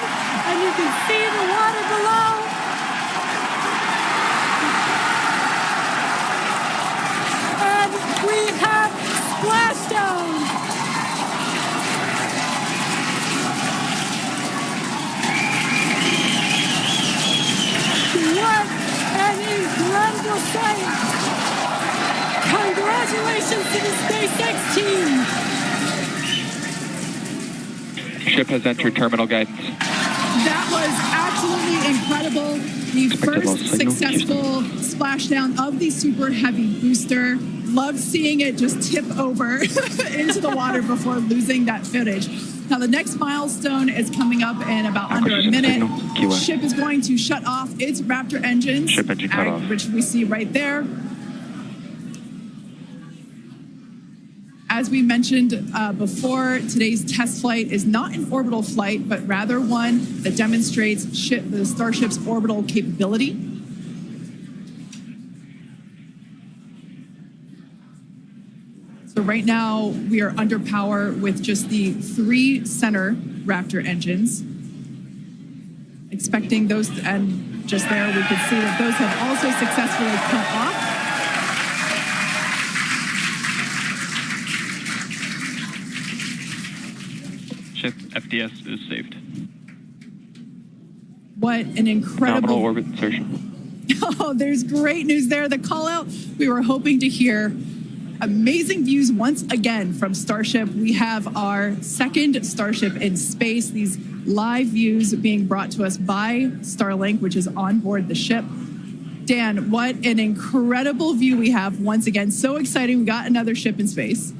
and you can see the water below. And we have splashdown. What an incredible sight! Congratulations to the SpaceX team! Ship has entered terminal guidance. That was absolutely incredible. The first successful splashdown of the Super Heavy booster. Loved seeing it just tip over into the water before losing that footage. Now, the next milestone is coming up in about under a minute. Ship is going to shut off its Raptor engines, Ship engine cut off. which we see right there. As we mentioned before, today's test flight is not an orbital flight, but rather one that demonstrates the Starship's orbital capability. So right now, we are under power with just the 3 center Raptor engines. Expecting those, and just there, we could see that those have also successfully cut off. Ship FDS is saved. What an incredible... Nominal orbit insertion. Oh, there's great news there. The call out we were hoping to hear. Amazing views once again from Starship. We have our second Starship in space. These live views being brought to us by Starlink, which is on board the ship. Dan, what an incredible view we have once again. So exciting. We got another ship in space.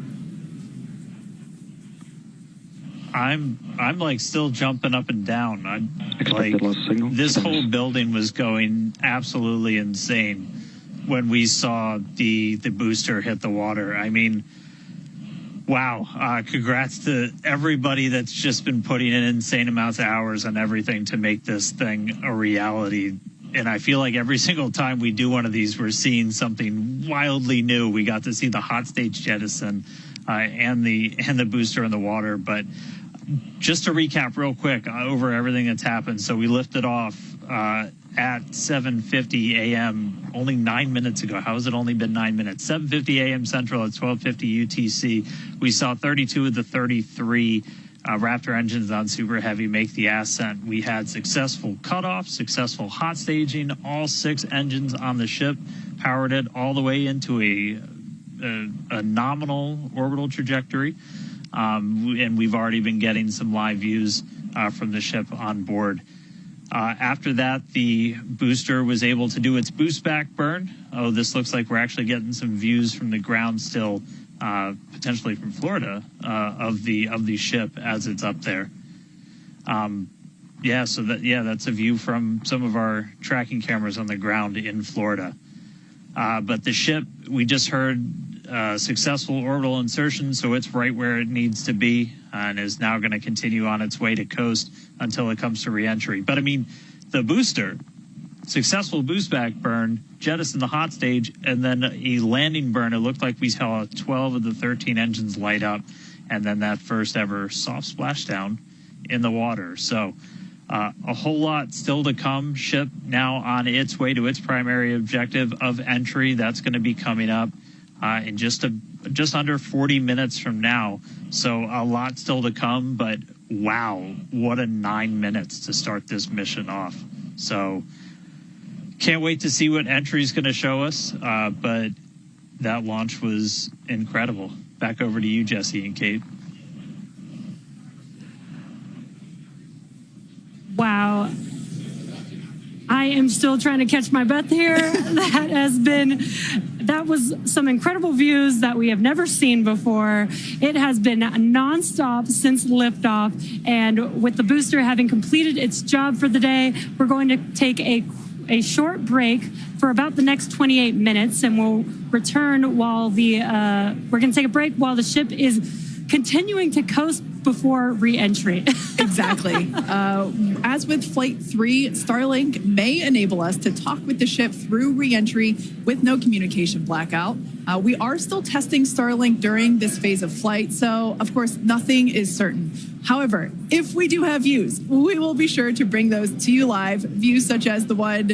I'm like still jumping up and down. Expected loss signal. This whole building was going absolutely insane when we saw the booster hit the water. I mean, wow. Congrats to everybody that's just been putting in insane amounts of hours on everything to make this thing a reality. And I feel like every single time we do one of these, we're seeing something wildly new. We got to see the hot stage jettison and the booster in the water. But just to recap real quick over everything that's happened. So we lifted off at 7:50 a.m. only 9 minutes ago. How has it only been 9 minutes? 7:50 a.m. Central at 12:50 UTC. We saw 32 of the 33 Raptor engines on Super Heavy make the ascent. We had successful cutoff, successful hot staging. All 6 engines on the ship powered it all the way into a nominal orbital trajectory. And we've already been getting some live views from the ship on board. After that, the booster was able to do its boost back burn. Oh, this looks like we're actually getting some views from the ground still, potentially from Florida, of the ship as it's up there. That's a view from some of our tracking cameras on the ground in Florida. But the ship, we just heard successful orbital insertion, so it's right where it needs to be and is now going to continue on its way to coast until it comes to reentry. But I mean, the booster, successful boost back burn, jettison the hot stage, and then a landing burn. It looked like we saw 12 of the 13 engines light up, and then that first ever soft splashdown in the water. So A whole lot still to come. Ship now on its way to its primary objective of entry. That's going to be coming up in just under 40 minutes from now. So a lot still to come, but wow, what a 9 minutes to start this mission off. So can't wait to see what entry is going to show us. But that launch was incredible. Back over to you, Jesse and Kate. Wow. I am still trying to catch my breath here. That was some incredible views that we have never seen before. It has been nonstop since liftoff. And with the booster having completed its job for the day, we're going to take a short break for about the next 28 minutes, and we'll return while we're going to take a break while the ship is continuing to coast before re-entry. Exactly. As with Flight 3, Starlink may enable us to talk with the ship through re-entry with no communication blackout. We are still testing Starlink during this phase of flight, so of course nothing is certain. However, if we do have views, we will be sure to bring those to you live. Views such as the one,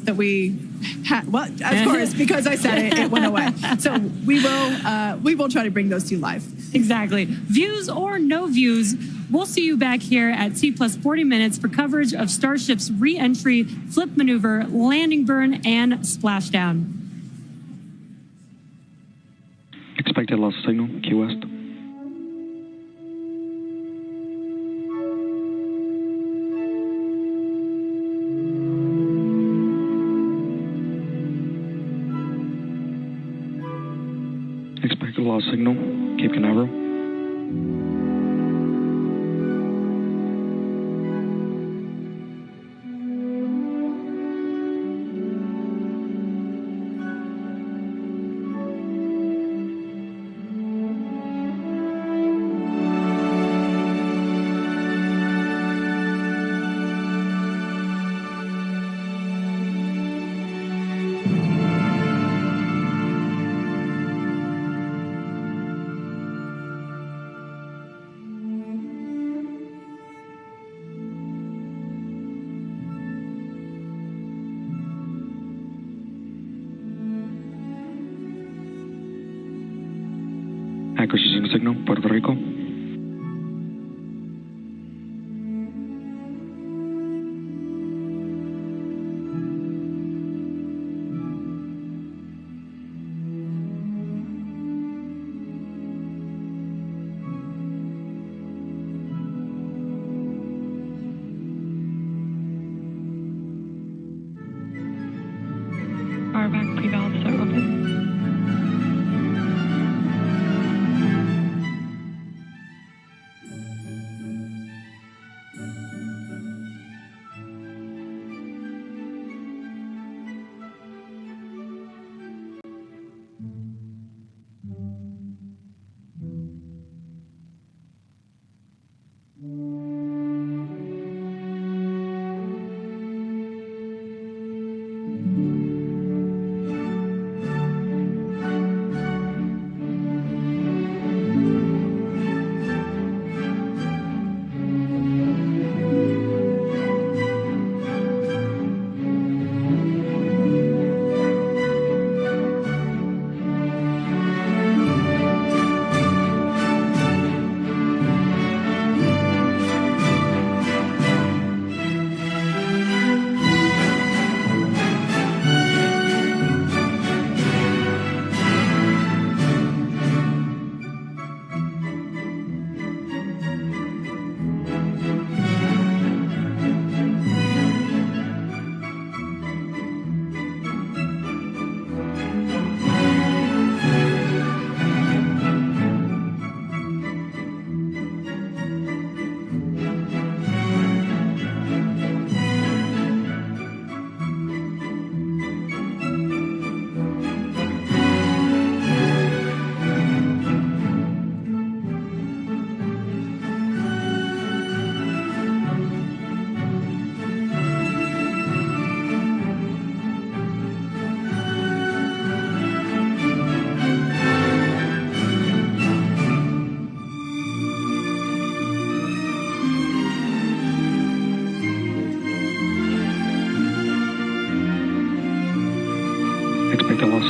that we had. Well, of course, because I said it went away. So we will try to bring those to you live. Exactly. Views or no views, we'll see you back here at T plus 40 minutes for coverage of Starship's re-entry, flip maneuver, landing burn, and splashdown. Expected loss of signal, Key West. Expected loss signal, Cape Canaveral. Accuracy signal, Puerto Rico. RVAC pre-valves are open.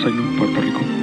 signal, Puerto Rico.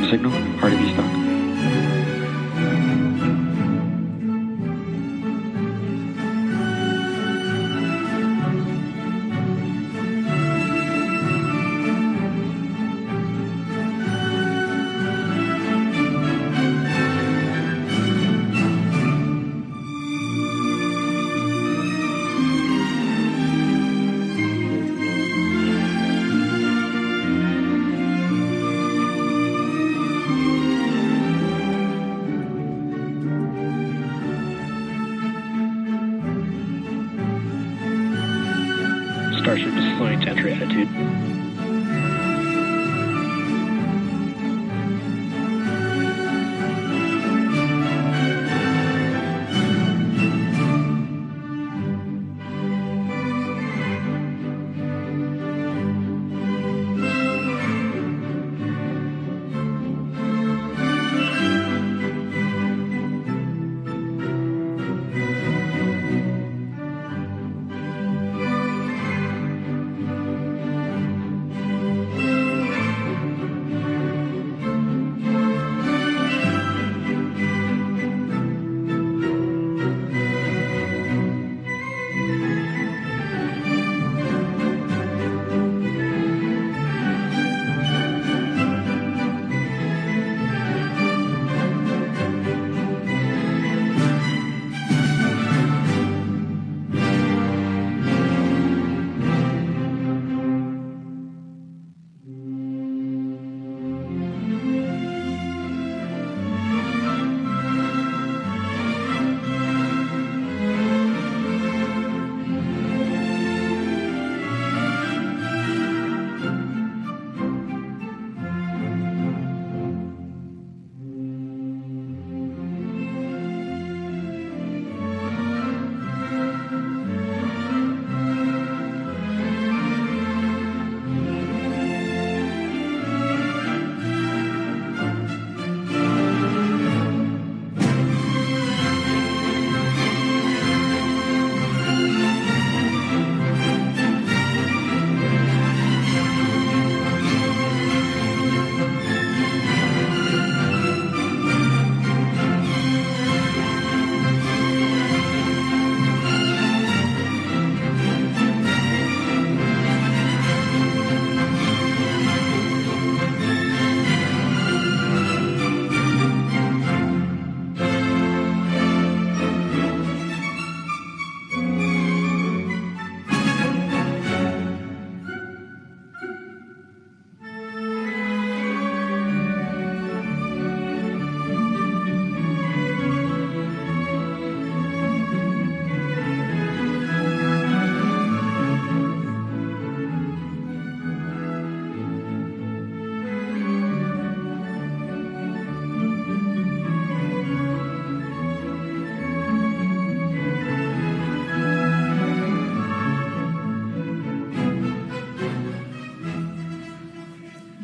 lost signal. Hard to be stock. Starship is flying to entry attitude.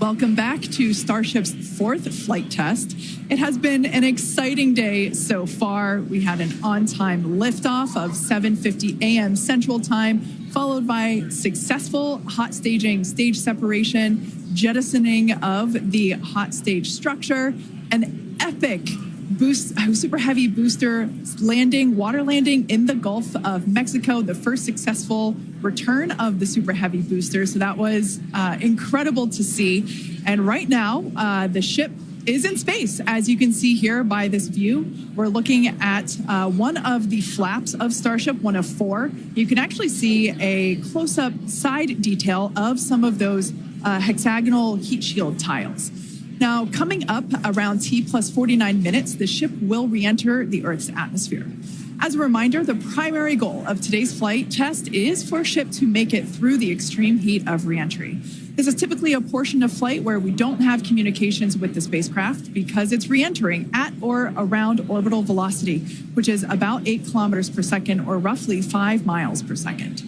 Welcome back to Starship's fourth flight test. It has been an exciting day so far. We had an on-time liftoff of 7:50 a.m. Central Time, followed by successful hot staging, stage separation, jettisoning of the hot stage structure, an epic super heavy booster landing, water landing in the Gulf of Mexico, the first successful return of the super heavy booster. So that was incredible to see. And right now, the ship is in space. As you can see here by this view, we're looking at one of the flaps of Starship, one of four. You can actually see a close-up side detail of some of those hexagonal heat shield tiles. Now, coming up around T+49 minutes, the ship will re-enter the Earth's atmosphere. As a reminder, the primary goal of today's flight test is for a ship to make it through the extreme heat of re-entry. This is typically a portion of flight where we don't have communications with the spacecraft because it's re-entering at or around orbital velocity, which is about 8 kilometers per second or roughly 5 miles per second.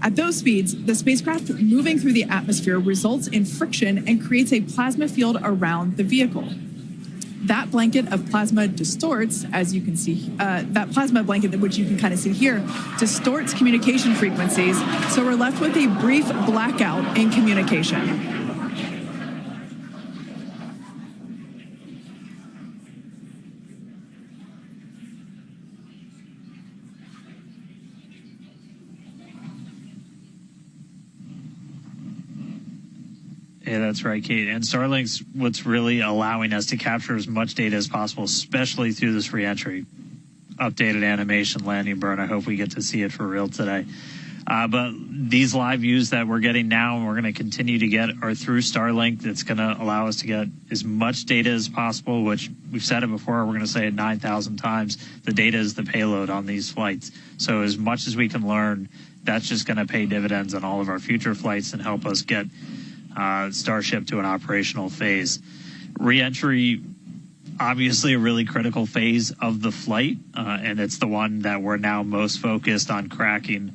At those speeds, the spacecraft moving through the atmosphere results in friction and creates a plasma field around the vehicle. That blanket of plasma distorts, as you can see, that plasma blanket, which you can kind of see here, distorts communication frequencies. So we're left with a brief blackout in communication. Yeah, that's right, Kate. And Starlink's what's really allowing us to capture as much data as possible, especially through this reentry. Updated animation, landing burn. I hope we get to see it for real today. But these live views that we're getting now and we're going to continue to get are through Starlink. That's going to allow us to get as much data as possible, which we've said it before. We're going to say it 9,000 times. The data is the payload on these flights. So as much as we can learn, that's just going to pay dividends on all of our future flights and help us get Starship to an operational phase. Reentry, obviously a really critical phase of the flight, and it's the one that we're now most focused on cracking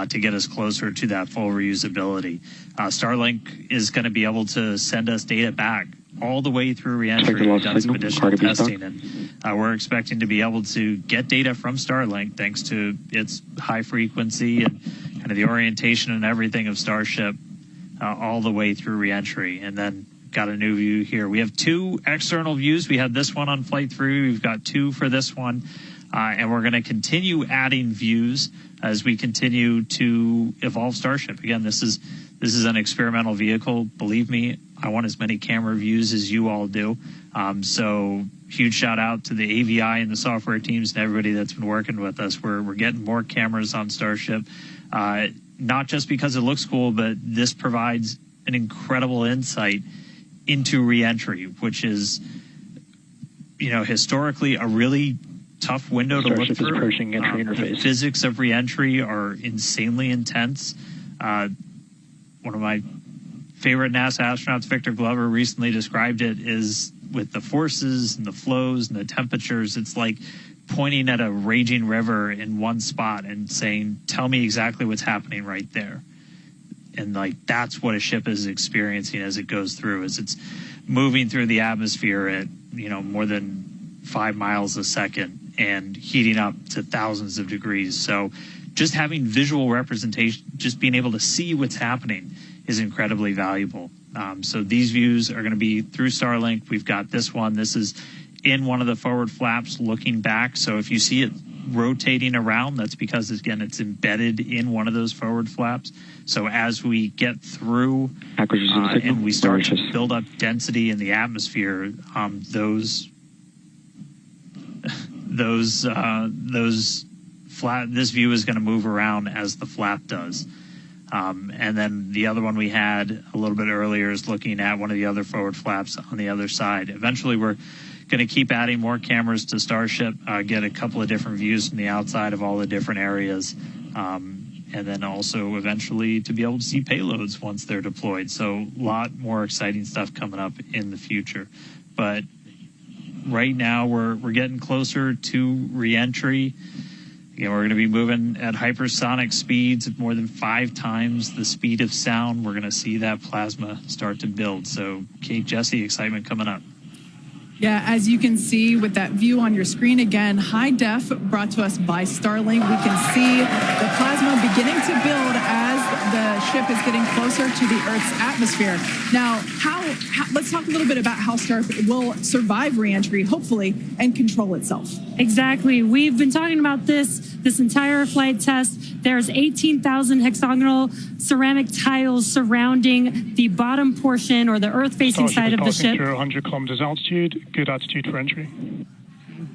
to get us closer to that full reusability. Starlink is going to be able to send us data back all the way through reentry. We've done some additional testing, and we're expecting to be able to get data from Starlink thanks to its high frequency and kind of the orientation and everything of Starship all the way through reentry. And then got a new view here. We have two external views. We had this one on Flight 3. We've got two for this one. And we're going to continue adding views as we continue to evolve Starship. Again, this is an experimental vehicle. Believe me, I want as many camera views as you all do. So huge shout out to the AVI and the software teams and everybody that's been working with us. We're getting more cameras on Starship, not just because it looks cool, but this provides an incredible insight into reentry, which is, historically a really tough window to look through. The physics of reentry are insanely intense. One of my favorite NASA astronauts, Victor Glover, recently described it is with the forces and the flows and the temperatures, it's like pointing at a raging river in one spot and saying, tell me exactly what's happening right there. And that's what a ship is experiencing as it goes through, as it's moving through the atmosphere at, more than 5 miles a second and heating up to thousands of degrees. So just having visual representation, just being able to see what's happening is incredibly valuable. So these views are going to be through Starlink. We've got this one. This is in one of the forward flaps looking back. So if you see it rotating around, that's because, again, it's embedded in one of those forward flaps. So as we get through and we start to build up density in the atmosphere, this view is going to move around as the flap does. And then the other one we had a little bit earlier is looking at one of the other forward flaps on the other side. Eventually, we're going to keep adding more cameras to Starship, get a couple of different views from the outside of all the different areas, and then also eventually to be able to see payloads once they're deployed. So a lot more exciting stuff coming up in the future. But right now, we're getting closer to reentry. Again, we're going to be moving at hypersonic speeds of more than 5 times the speed of sound. We're going to see that plasma start to build. So, Kate, Jesse, excitement coming up. Yeah, as you can see with that view on your screen, again, high def brought to us by Starlink. We can see the plasma beginning to build as the ship is getting closer to the Earth's atmosphere. Now, let's talk a little bit about how Starship will survive reentry, hopefully, and control itself. Exactly. We've been talking about this entire flight test. There's 18,000 hexagonal ceramic tiles surrounding the bottom portion or the Earth-facing side of the ship. Through 100 kilometers altitude, good altitude for entry.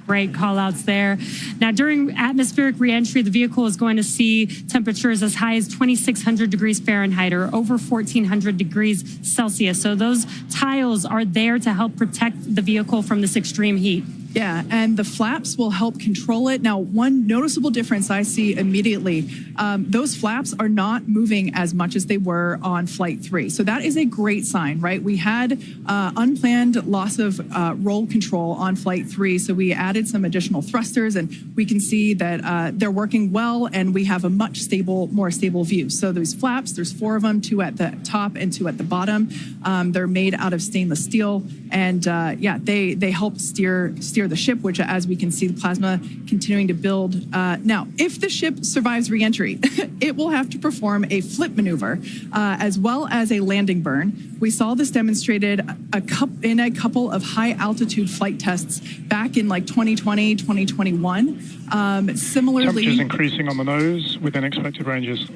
Great call-outs there. Now, during atmospheric reentry, the vehicle is going to see temperatures as high as 2,600 degrees Fahrenheit or over 1,400 degrees Celsius. So those tiles are there to help protect the vehicle from this extreme heat. Yeah, and the flaps will help control it. Now, one noticeable difference I see immediately, those flaps are not moving as much as they were on Flight 3. So that is a great sign, right? We had unplanned loss of roll control on Flight 3, so we added some additional thrusters, and we can see that they're working well, and we have a much more stable view. So those flaps, there's 4 of them, 2 at the top and 2 at the bottom. They're made out of stainless steel, and they help steer the ship, which, as we can see, the plasma continuing to build. Now, if the ship survives reentry, it will have to perform a flip maneuver as well as a landing burn. We saw this demonstrated in a couple of high-altitude flight tests back in 2020, 2021. Similarly, temperatures increasing on the nose within expected ranges.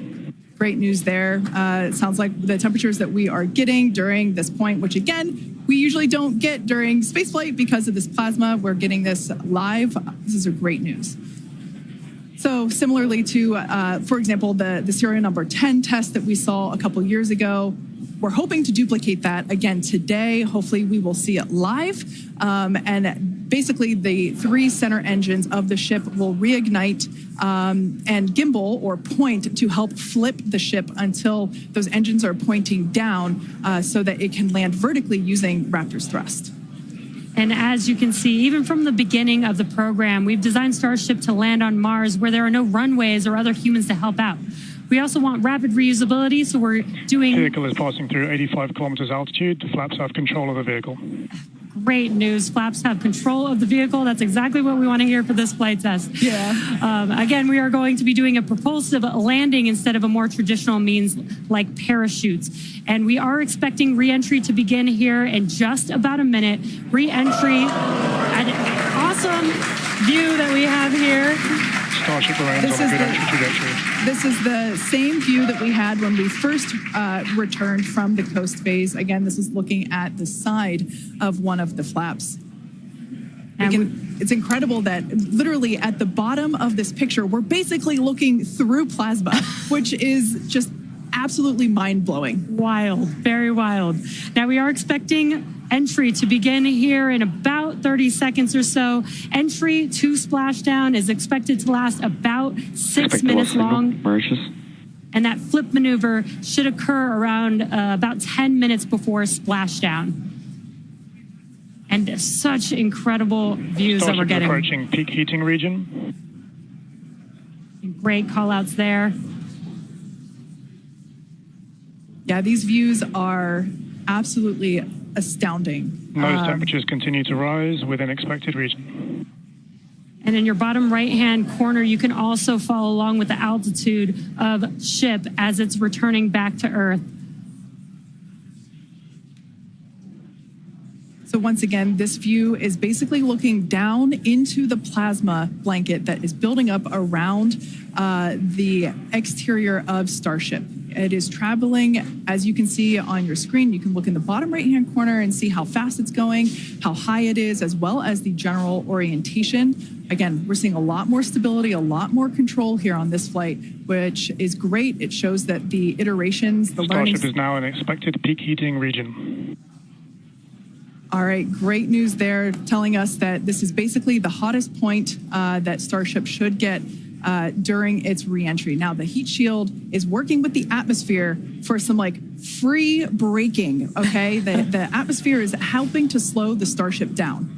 Great news there. It sounds like the temperatures that we are getting during this point, which again, we usually don't get during spaceflight because of this plasma. We're getting this live. This is a great news. So similarly to, for example, the serial number 10 test that we saw a couple years ago, we're hoping to duplicate that again today. Hopefully we will see it live. And basically the 3 center engines of the ship will reignite and gimbal or point to help flip the ship until those engines are pointing down so that it can land vertically using Raptor's thrust. And as you can see, even from the beginning of the program, we've designed Starship to land on Mars where there are no runways or other humans to help out. We also want rapid reusability, so we're doing... The vehicle is passing through 85 kilometers altitude. The flaps have control of the vehicle. Great news. Flaps have control of the vehicle. That's exactly what we want to hear for this flight test. Yeah. Again, we are going to be doing a propulsive landing instead of a more traditional means like parachutes. And we are expecting re-entry to begin here in just about a minute. Re-entry, an awesome view that we have here. Starship remains on a good entry trajectory. This is the same view that we had when we first returned from the coast phase. Again, this is looking at the side of one of the flaps. It's incredible that literally at the bottom of this picture, we're basically looking through plasma, which is just absolutely mind-blowing. Wild, very wild. Now we are expecting entry to begin here in about 30 seconds or so. Entry to splashdown is expected to last about 6 minutes long. And that flip maneuver should occur around about 10 minutes before splashdown. And such incredible views that we're getting. Approaching peak heating region. Great call outs there. Yeah, these views are absolutely astounding. Nose temperatures continue to rise within expected region. And in your bottom right-hand corner, you can also follow along with the altitude of ship as it's returning back to Earth. So once again, this view is basically looking down into the plasma blanket that is building up around the exterior of Starship. It is traveling, as you can see on your screen. You can look in the bottom right-hand corner and see how fast it's going, how high it is, as well as the general orientation. Again, we're seeing a lot more stability, a lot more control here on this flight, which is great. It shows that the iterations, the learnings... Starship is now in expected peak heating region. All right, great news there, telling us that this is basically the hottest point that Starship should get during its re-entry. Now, the heat shield is working with the atmosphere for some free braking, okay? The atmosphere is helping to slow the Starship down.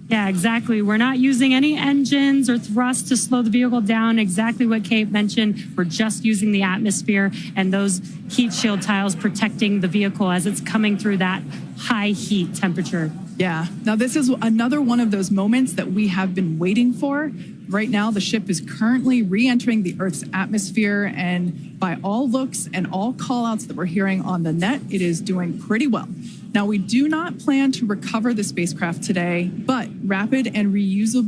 Yeah, exactly. We're not using any engines or thrust to slow the vehicle down. Exactly what Kate mentioned. We're just using the atmosphere and those heat shield tiles protecting the vehicle as it's coming through that high heat temperature. Yeah. Now, this is another one of those moments that we have been waiting for. Right now, the ship is currently re-entering the Earth's atmosphere, and by all looks and all call-outs that we're hearing on the net, it is doing pretty well. Now, we do not plan to recover the spacecraft today, but rapid and reliable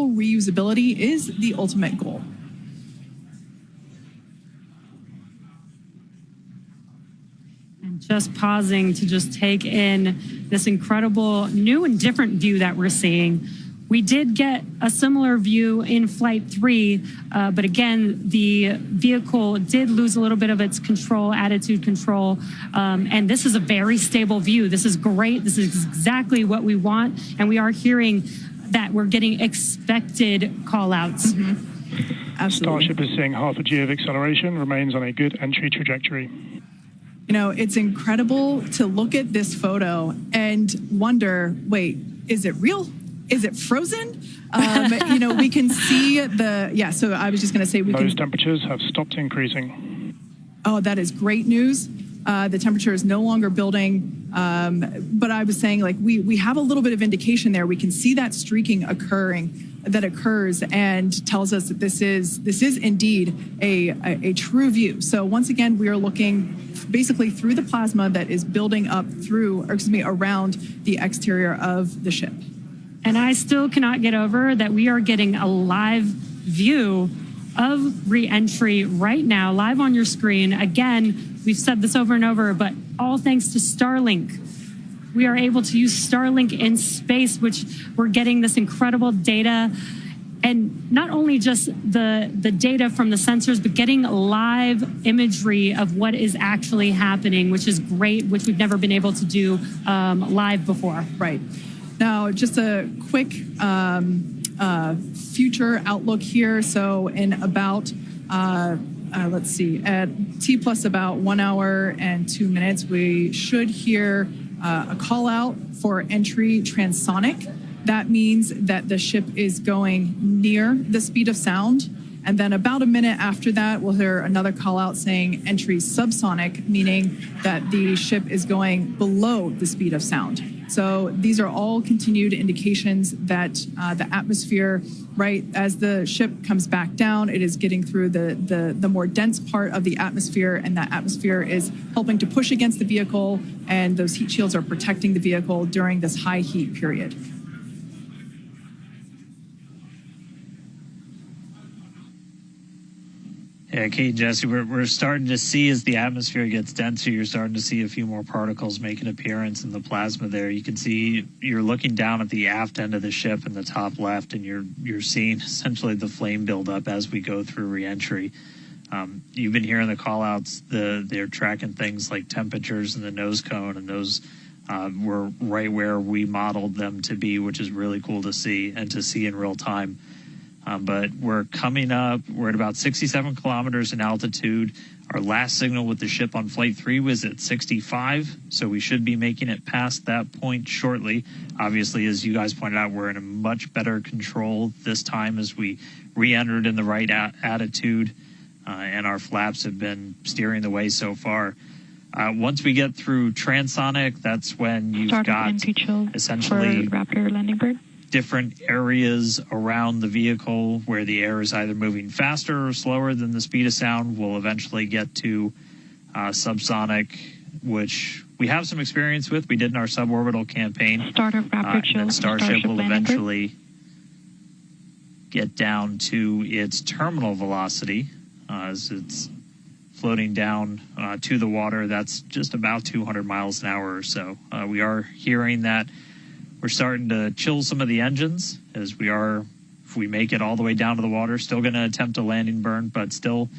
reusability is the ultimate goal. And just pausing to just take in this incredible new and different view that we're seeing. We did get a similar view in Flight 3, but again, the vehicle did lose a little bit of its control, attitude control, and this is a very stable view. This is great. This is exactly what we want, and we are hearing that we're getting expected call-outs. Mm-hmm. Absolutely. Starship is seeing half a G of acceleration, remains on a good entry trajectory. You know, it's incredible to look at this photo and wonder, wait, is it real? Is it frozen? You know, we can see so I was just going to say Those temperatures have stopped increasing. Oh, that is great news. The temperature is no longer building. But I was saying, we have a little bit of indication there. We can see that streaking that occurs and tells us that this is indeed a true view. So once again, we are looking basically through the plasma that is building up around the exterior of the ship. And I still cannot get over that we are getting a live view of re-entry right now, live on your screen. Again, we've said this over and over, but all thanks to Starlink. We are able to use Starlink in space, which we're getting this incredible data. And not only just the data from the sensors, but getting live imagery of what is actually happening, which is great, which we've never been able to do live before. Right. Now, just a quick future outlook here. So in about, let's see, at T plus about 1 hour and 2 minutes, we should hear a call out for entry transonic. That means that the ship is going near the speed of sound. And then about a minute after that, we'll hear another call out saying entry subsonic, meaning that the ship is going below the speed of sound. So these are all continued indications that the atmosphere, right, as the ship comes back down, it is getting through the more dense part of the atmosphere, and that atmosphere is helping to push against the vehicle, and those heat shields are protecting the vehicle during this high heat period. Yeah, Kate and Jesse, we're starting to see as the atmosphere gets denser, you're starting to see a few more particles make an appearance in the plasma there. You can see you're looking down at the aft end of the ship in the top left, and you're seeing essentially the flame build up as we go through reentry. You've been hearing the call outs, they're tracking things like temperatures in the nose cone, and those were right where we modeled them to be, which is really cool to see and to see in real time. But we're coming up, we're at about 67 kilometers in altitude. Our last signal with the ship on Flight 3 was at 65, so we should be making it past that point shortly. Obviously, as you guys pointed out, we're in a much better control this time as we re-entered in the right attitude, and our flaps have been steering the way so far. Once we get through transonic, that's when you've got essentially Raptor landing bird. Different areas around the vehicle where the air is either moving faster or slower than the speed of sound. We'll eventually get to subsonic, which we have some experience with. We did in our suborbital campaign. Start of Raptor chill. And Starship will eventually get down to its terminal velocity as it's floating down to the water. That's just about 200 miles an hour or so. We are hearing that we're starting to chill some of the engines as we are, if we make it all the way down to the water, still going to attempt a landing burn, but still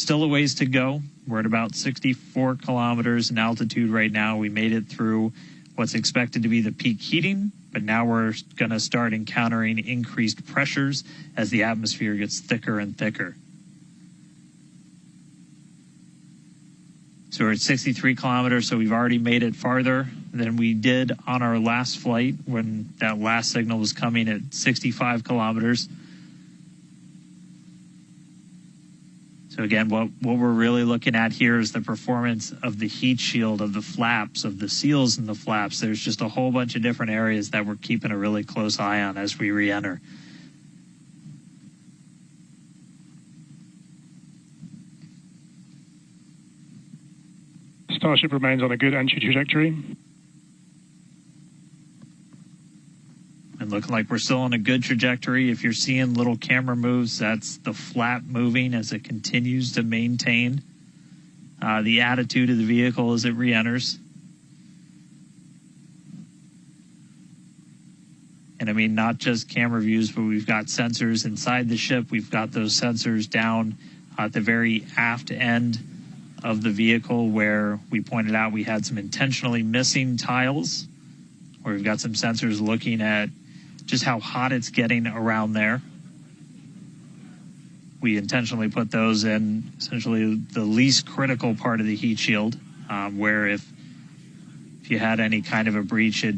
a ways to go. We're at about 64 kilometers in altitude right now. We made it through what's expected to be the peak heating, but now we're going to start encountering increased pressures as the atmosphere gets thicker and thicker. So we're at 63 kilometers, so we've already made it farther than we did on our last flight when that last signal was coming at 65 kilometers. So again, what we're really looking at here is the performance of the heat shield, of the flaps, of the seals in the flaps. There's just a whole bunch of different areas that we're keeping a really close eye on as we re-enter. Starship remains on a good entry trajectory. And looking like we're still on a good trajectory. If you're seeing little camera moves, that's the flap moving as it continues to maintain the attitude of the vehicle as it re-enters. And I mean, not just camera views, but we've got sensors inside the ship. We've got those sensors down at the very aft end of the vehicle where we pointed out we had some intentionally missing tiles, where we've got some sensors looking at just how hot it's getting around there. We intentionally put those in essentially the least critical part of the heat shield, where if you had any kind of a breach, it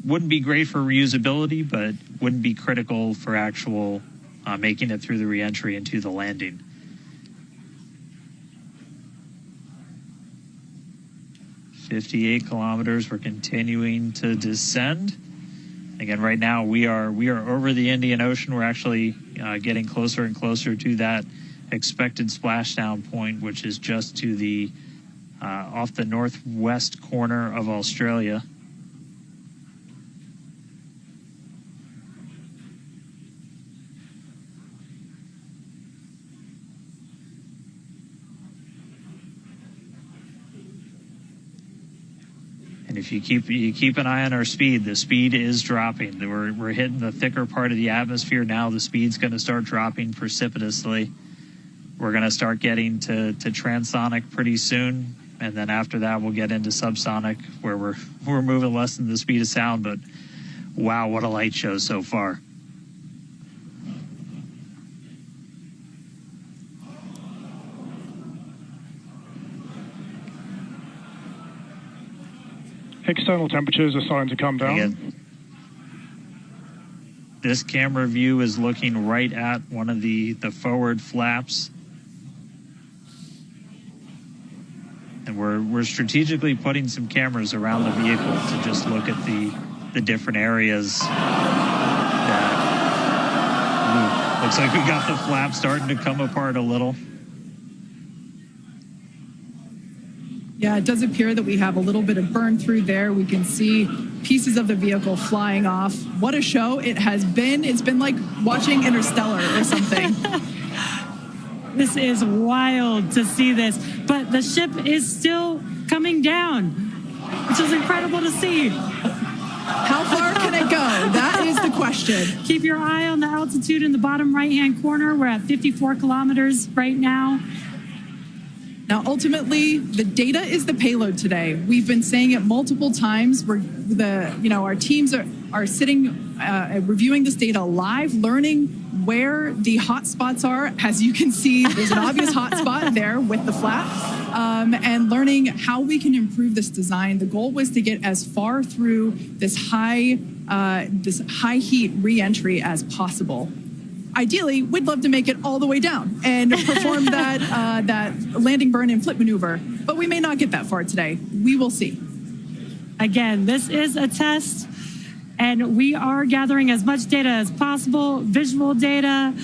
wouldn't be great for reusability, but wouldn't be critical for actual making it through the reentry and to the landing. 58 kilometers, we're continuing to descend. Again, right now we are over the Indian Ocean. We're actually getting closer and closer to that expected splashdown point, which is just to the off the northwest corner of Australia. And if you keep an eye on our speed, the speed is dropping. We're hitting the thicker part of the atmosphere now. The speed's going to start dropping precipitously. We're going to start getting to transonic pretty soon, and then after that we'll get into subsonic, where we're moving less than the speed of sound. But wow, what a light show so far. External temperatures are starting to come down. Again, this camera view is looking right at one of the forward flaps. And we're strategically putting some cameras around the vehicle to just look at the different areas. Looks like we got the flap starting to come apart a little. Yeah, it does appear that we have a little bit of burn through there. We can see pieces of the vehicle flying off. What a show it has been. It's been like watching Interstellar or something. This is wild to see this, but the ship is still coming down, which is incredible to see. How far can it go? That is the question. Keep your eye on the altitude in the bottom right-hand corner. We're at 54 kilometers right now. Now, ultimately, the data is the payload today. We've been saying it multiple times. Our teams are sitting, reviewing this data live, learning where the hot spots are. As you can see, there's an obvious hot spot there with the flap, and learning how we can improve this design. The goal was to get as far through this high heat re-entry as possible. Ideally, we'd love to make it all the way down and perform that landing burn and flip maneuver, but we may not get that far today. We will see. Again, this is a test, and we are gathering as much data as possible, visual data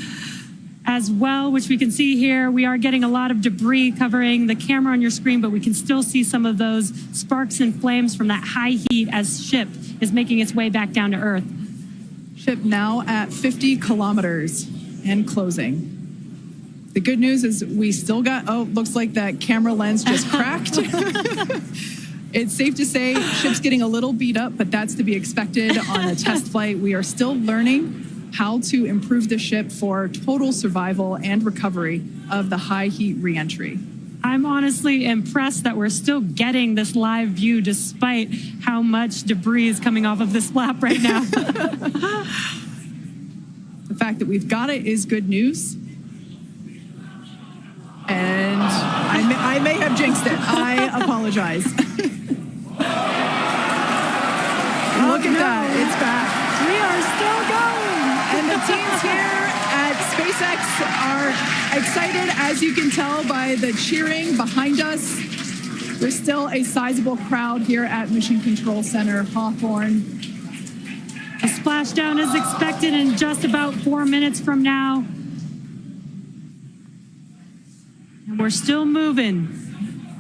as well, which we can see here. We are getting a lot of debris covering the camera on your screen, but we can still see some of those sparks and flames from that high heat as ship is making its way back down to Earth. Ship now at 50 kilometers and closing. The good news is we still got, looks like that camera lens just cracked. It's safe to say ship's getting a little beat up, but that's to be expected on a test flight. We are still learning how to improve the ship for total survival and recovery of the high heat reentry. I'm honestly impressed that we're still getting this live view despite how much debris is coming off of this flap right now. The fact that we've got it is good news. And I may have jinxed it. I apologize. Look at that. It's back. We are still going. And the teams here at SpaceX are excited, as you can tell by the cheering behind us. There's still a sizable crowd here at Mission Control Center, Hawthorne. A splashdown is expected in just about 4 minutes from now. And we're still moving.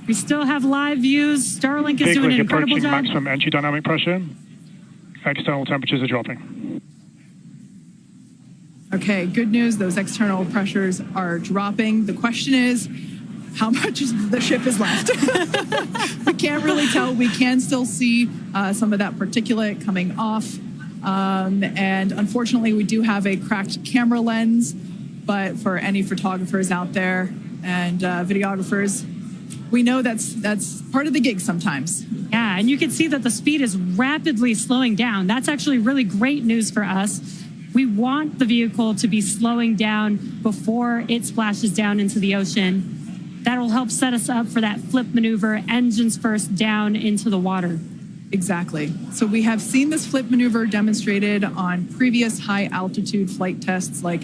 We still have live views. Starlink is doing an incredible job. Maximum entry dynamic pressure. External temperatures are dropping. Okay, good news. Those external pressures are dropping. The question is, how much the ship is left? We can't really tell. We can still see some of that particulate coming off. And unfortunately, we do have a cracked camera lens. But for any photographers out there and videographers, we know that's part of the gig sometimes. Yeah, and you can see that the speed is rapidly slowing down. That's actually really great news for us. We want the vehicle to be slowing down before it splashes down into the ocean. That'll help set us up for that flip maneuver, engines first down into the water. Exactly. So we have seen this flip maneuver demonstrated on previous high altitude flight tests like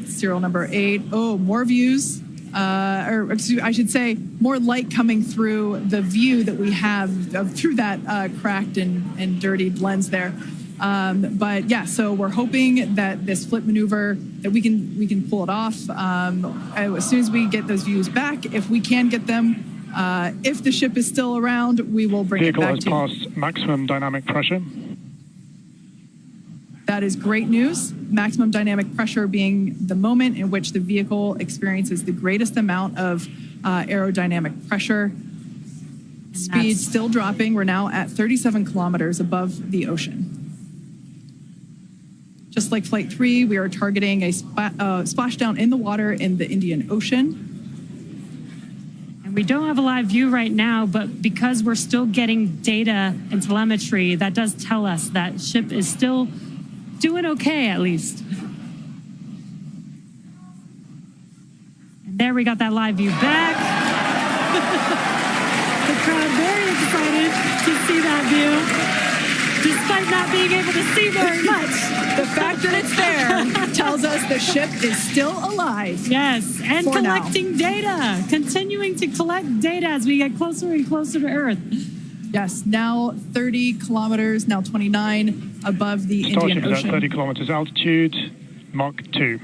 serial number 8. Oh, more views. Or I should say more light coming through the view that we have through that cracked and dirtied lens there. But yeah, so we're hoping that this flip maneuver, that we can pull it off as soon as we get those views back. If we can get them, if the ship is still around, we will bring it back to you. Vehicle has passed maximum dynamic pressure. That is great news. Maximum dynamic pressure being the moment in which the vehicle experiences the greatest amount of aerodynamic pressure. Speed still dropping. We're now at 37 kilometers above the ocean. Just like Flight 3, we are targeting a splashdown in the water in the Indian Ocean. And we don't have a live view right now, but because we're still getting data and telemetry, that does tell us that ship is still doing okay, at least. And there we got that live view back. The crowd very excited to see that view, despite not being able to see very much. The fact that it's there tells us the ship is still alive. Yes, and collecting data, continuing to collect data as we get closer and closer to Earth. Yes, now 30 kilometers, now 29 above the Indian Starship is Ocean. at 30 kilometers altitude, Mach 2.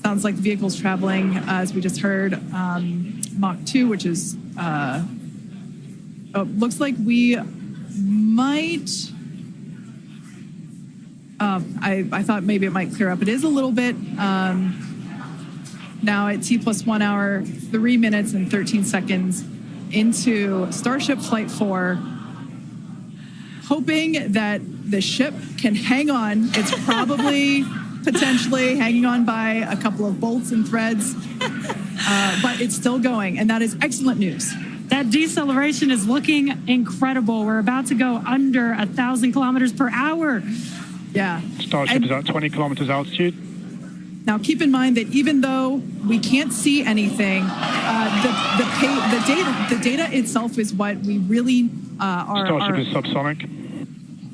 Sounds like the vehicle's traveling, as we just heard, Mach 2, which is, looks like we might, I thought maybe it might clear up. It is a little bit, now at T+1 hour, 3 minutes and 13 seconds into Starship Flight 4, hoping that the ship can hang on. It's probably potentially hanging on by a couple of bolts and threads, but it's still going, and that is excellent news. That deceleration is looking incredible. We're about to go under 1,000 kilometers per hour. Yeah. Starship is at 20 kilometers altitude. Now, keep in mind that even though we can't see anything, the data itself is what we really are. Starship is subsonic.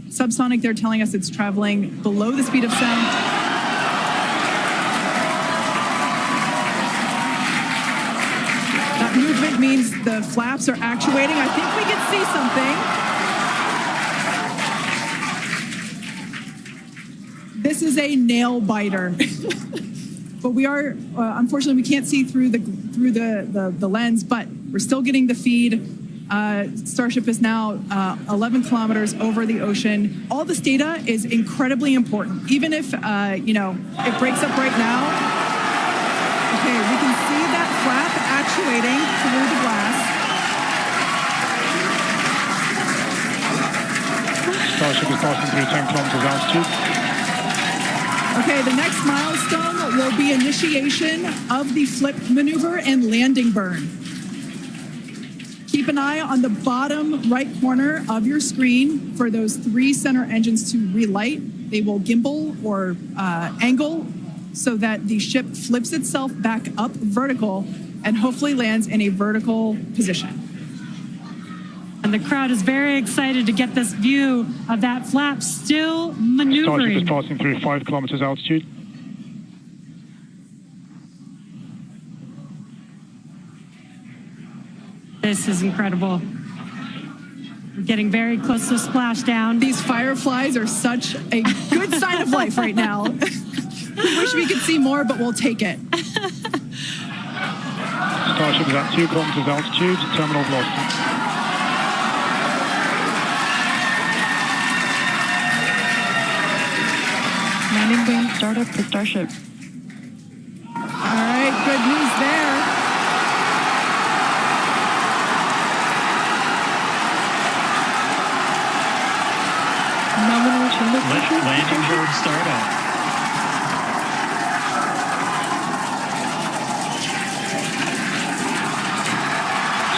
Subsonic, they're telling us it's traveling below the speed of sound. That movement means the flaps are actuating. I think we can see something. This is a nail biter. But we are, unfortunately, we can't see through the lens, but we're still getting the feed. Starship is now 11 kilometers over the ocean. All this data is incredibly important, even if, it breaks up right now. Okay, we can see that flap actuating through the glass. Starship is passing through 10 kilometers altitude. Okay, the next milestone will be initiation of the flip maneuver and landing burn. Keep an eye on the bottom right corner of your screen for those 3 center engines to relight. They will gimbal or angle so that the ship flips itself back up vertical and hopefully lands in a vertical position. And the crowd is very excited to get this view of that flap still maneuvering. Starship is passing through 5 kilometers altitude. This is incredible. We're getting very close to splashdown. These fireflies are such a good sign of life right now. We wish we could see more, but we'll take it. Starship is at 2 kilometers altitude, terminal velocity. Landing burn startup for Starship. All right, good news there. Nominal chamber pressure. Landing burn startup.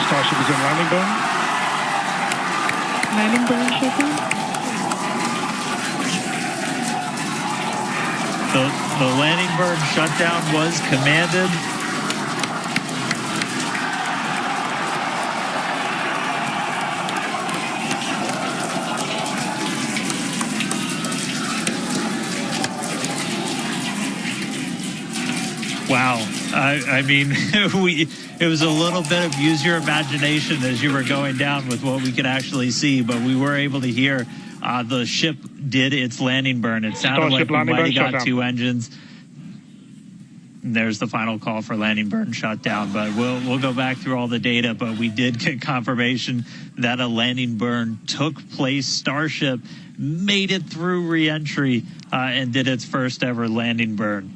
Starship is in landing burn. Landing burn shutdown. The landing burn shutdown was commanded. Wow. I mean, it was a little bit of use your imagination as you were going down with what we could actually see, but we were able to hear the ship did its landing burn. It sounded Starship like we might have got shutdown. 2 engines. And there's the final call for landing burn shutdown, but we'll go back through all the data, but we did get confirmation that a landing burn took place. Starship made it through re-entry and did its first ever landing burn.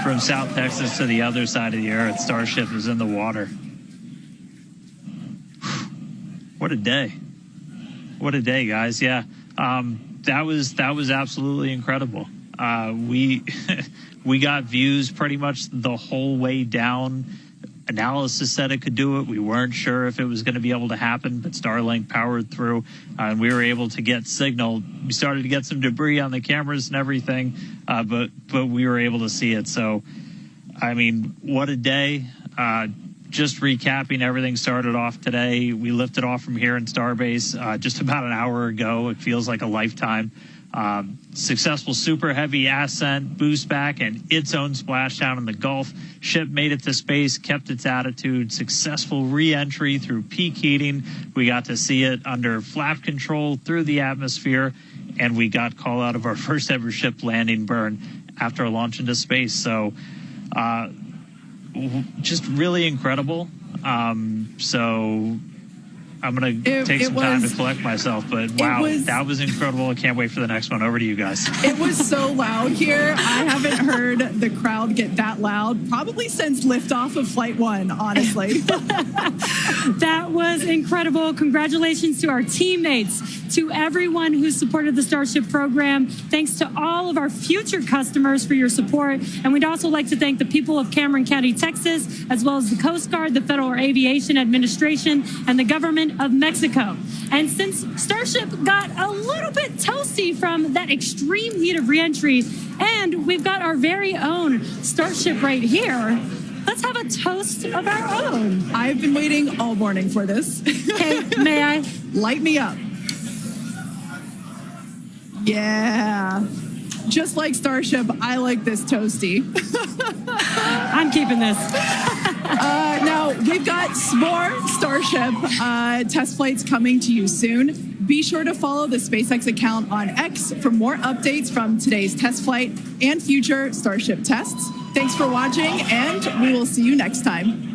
from South Texas to the other side of the earth. Starship is in the water. What a day. What a day, guys. Yeah. That was absolutely incredible. We we got views pretty much the whole way down. Analysis said it could do it. We weren't sure if it was going to be able to happen, but Starlink powered through, and we were able to get signal. We started to get some debris on the cameras and everything, but we were able to see it. So, I mean, what a day. Just recapping, everything started off today. We lifted off from here in Starbase just about an hour ago. It feels like a lifetime. Successful super heavy ascent, boost back, and its own splashdown in the Gulf. Ship made it to space, kept its attitude. Successful re-entry through peak heating. We got to see it under flap control through the atmosphere, and we got call out of our first ever ship landing burn after launch into space. So, just really incredible. So I'm going to take some time to collect myself, but wow, that was incredible. I can't wait for the next one. Over to you guys. It was so loud here. I haven't heard the crowd get that loud probably since liftoff of Flight 1, honestly. That was incredible. Congratulations to our teammates, to everyone who supported the Starship program. Thanks to all of our future customers for your support. And we'd also like to thank the people of Cameron County, Texas, as well as the Coast Guard, the Federal Aviation Administration, and the government of Mexico. And since Starship got a little bit toasty from that extreme heat of reentry, and we've got our very own Starship right here, let's have a toast of our own. I've been waiting all morning for this. Okay, may I? Light me up. Yeah. Just like Starship, I like this toasty. I'm keeping this. Now, we've got more Starship test flights coming to you soon. Be sure to follow the SpaceX account on X for more updates from today's test flight and future Starship tests. Thanks for watching, and we will see you next time.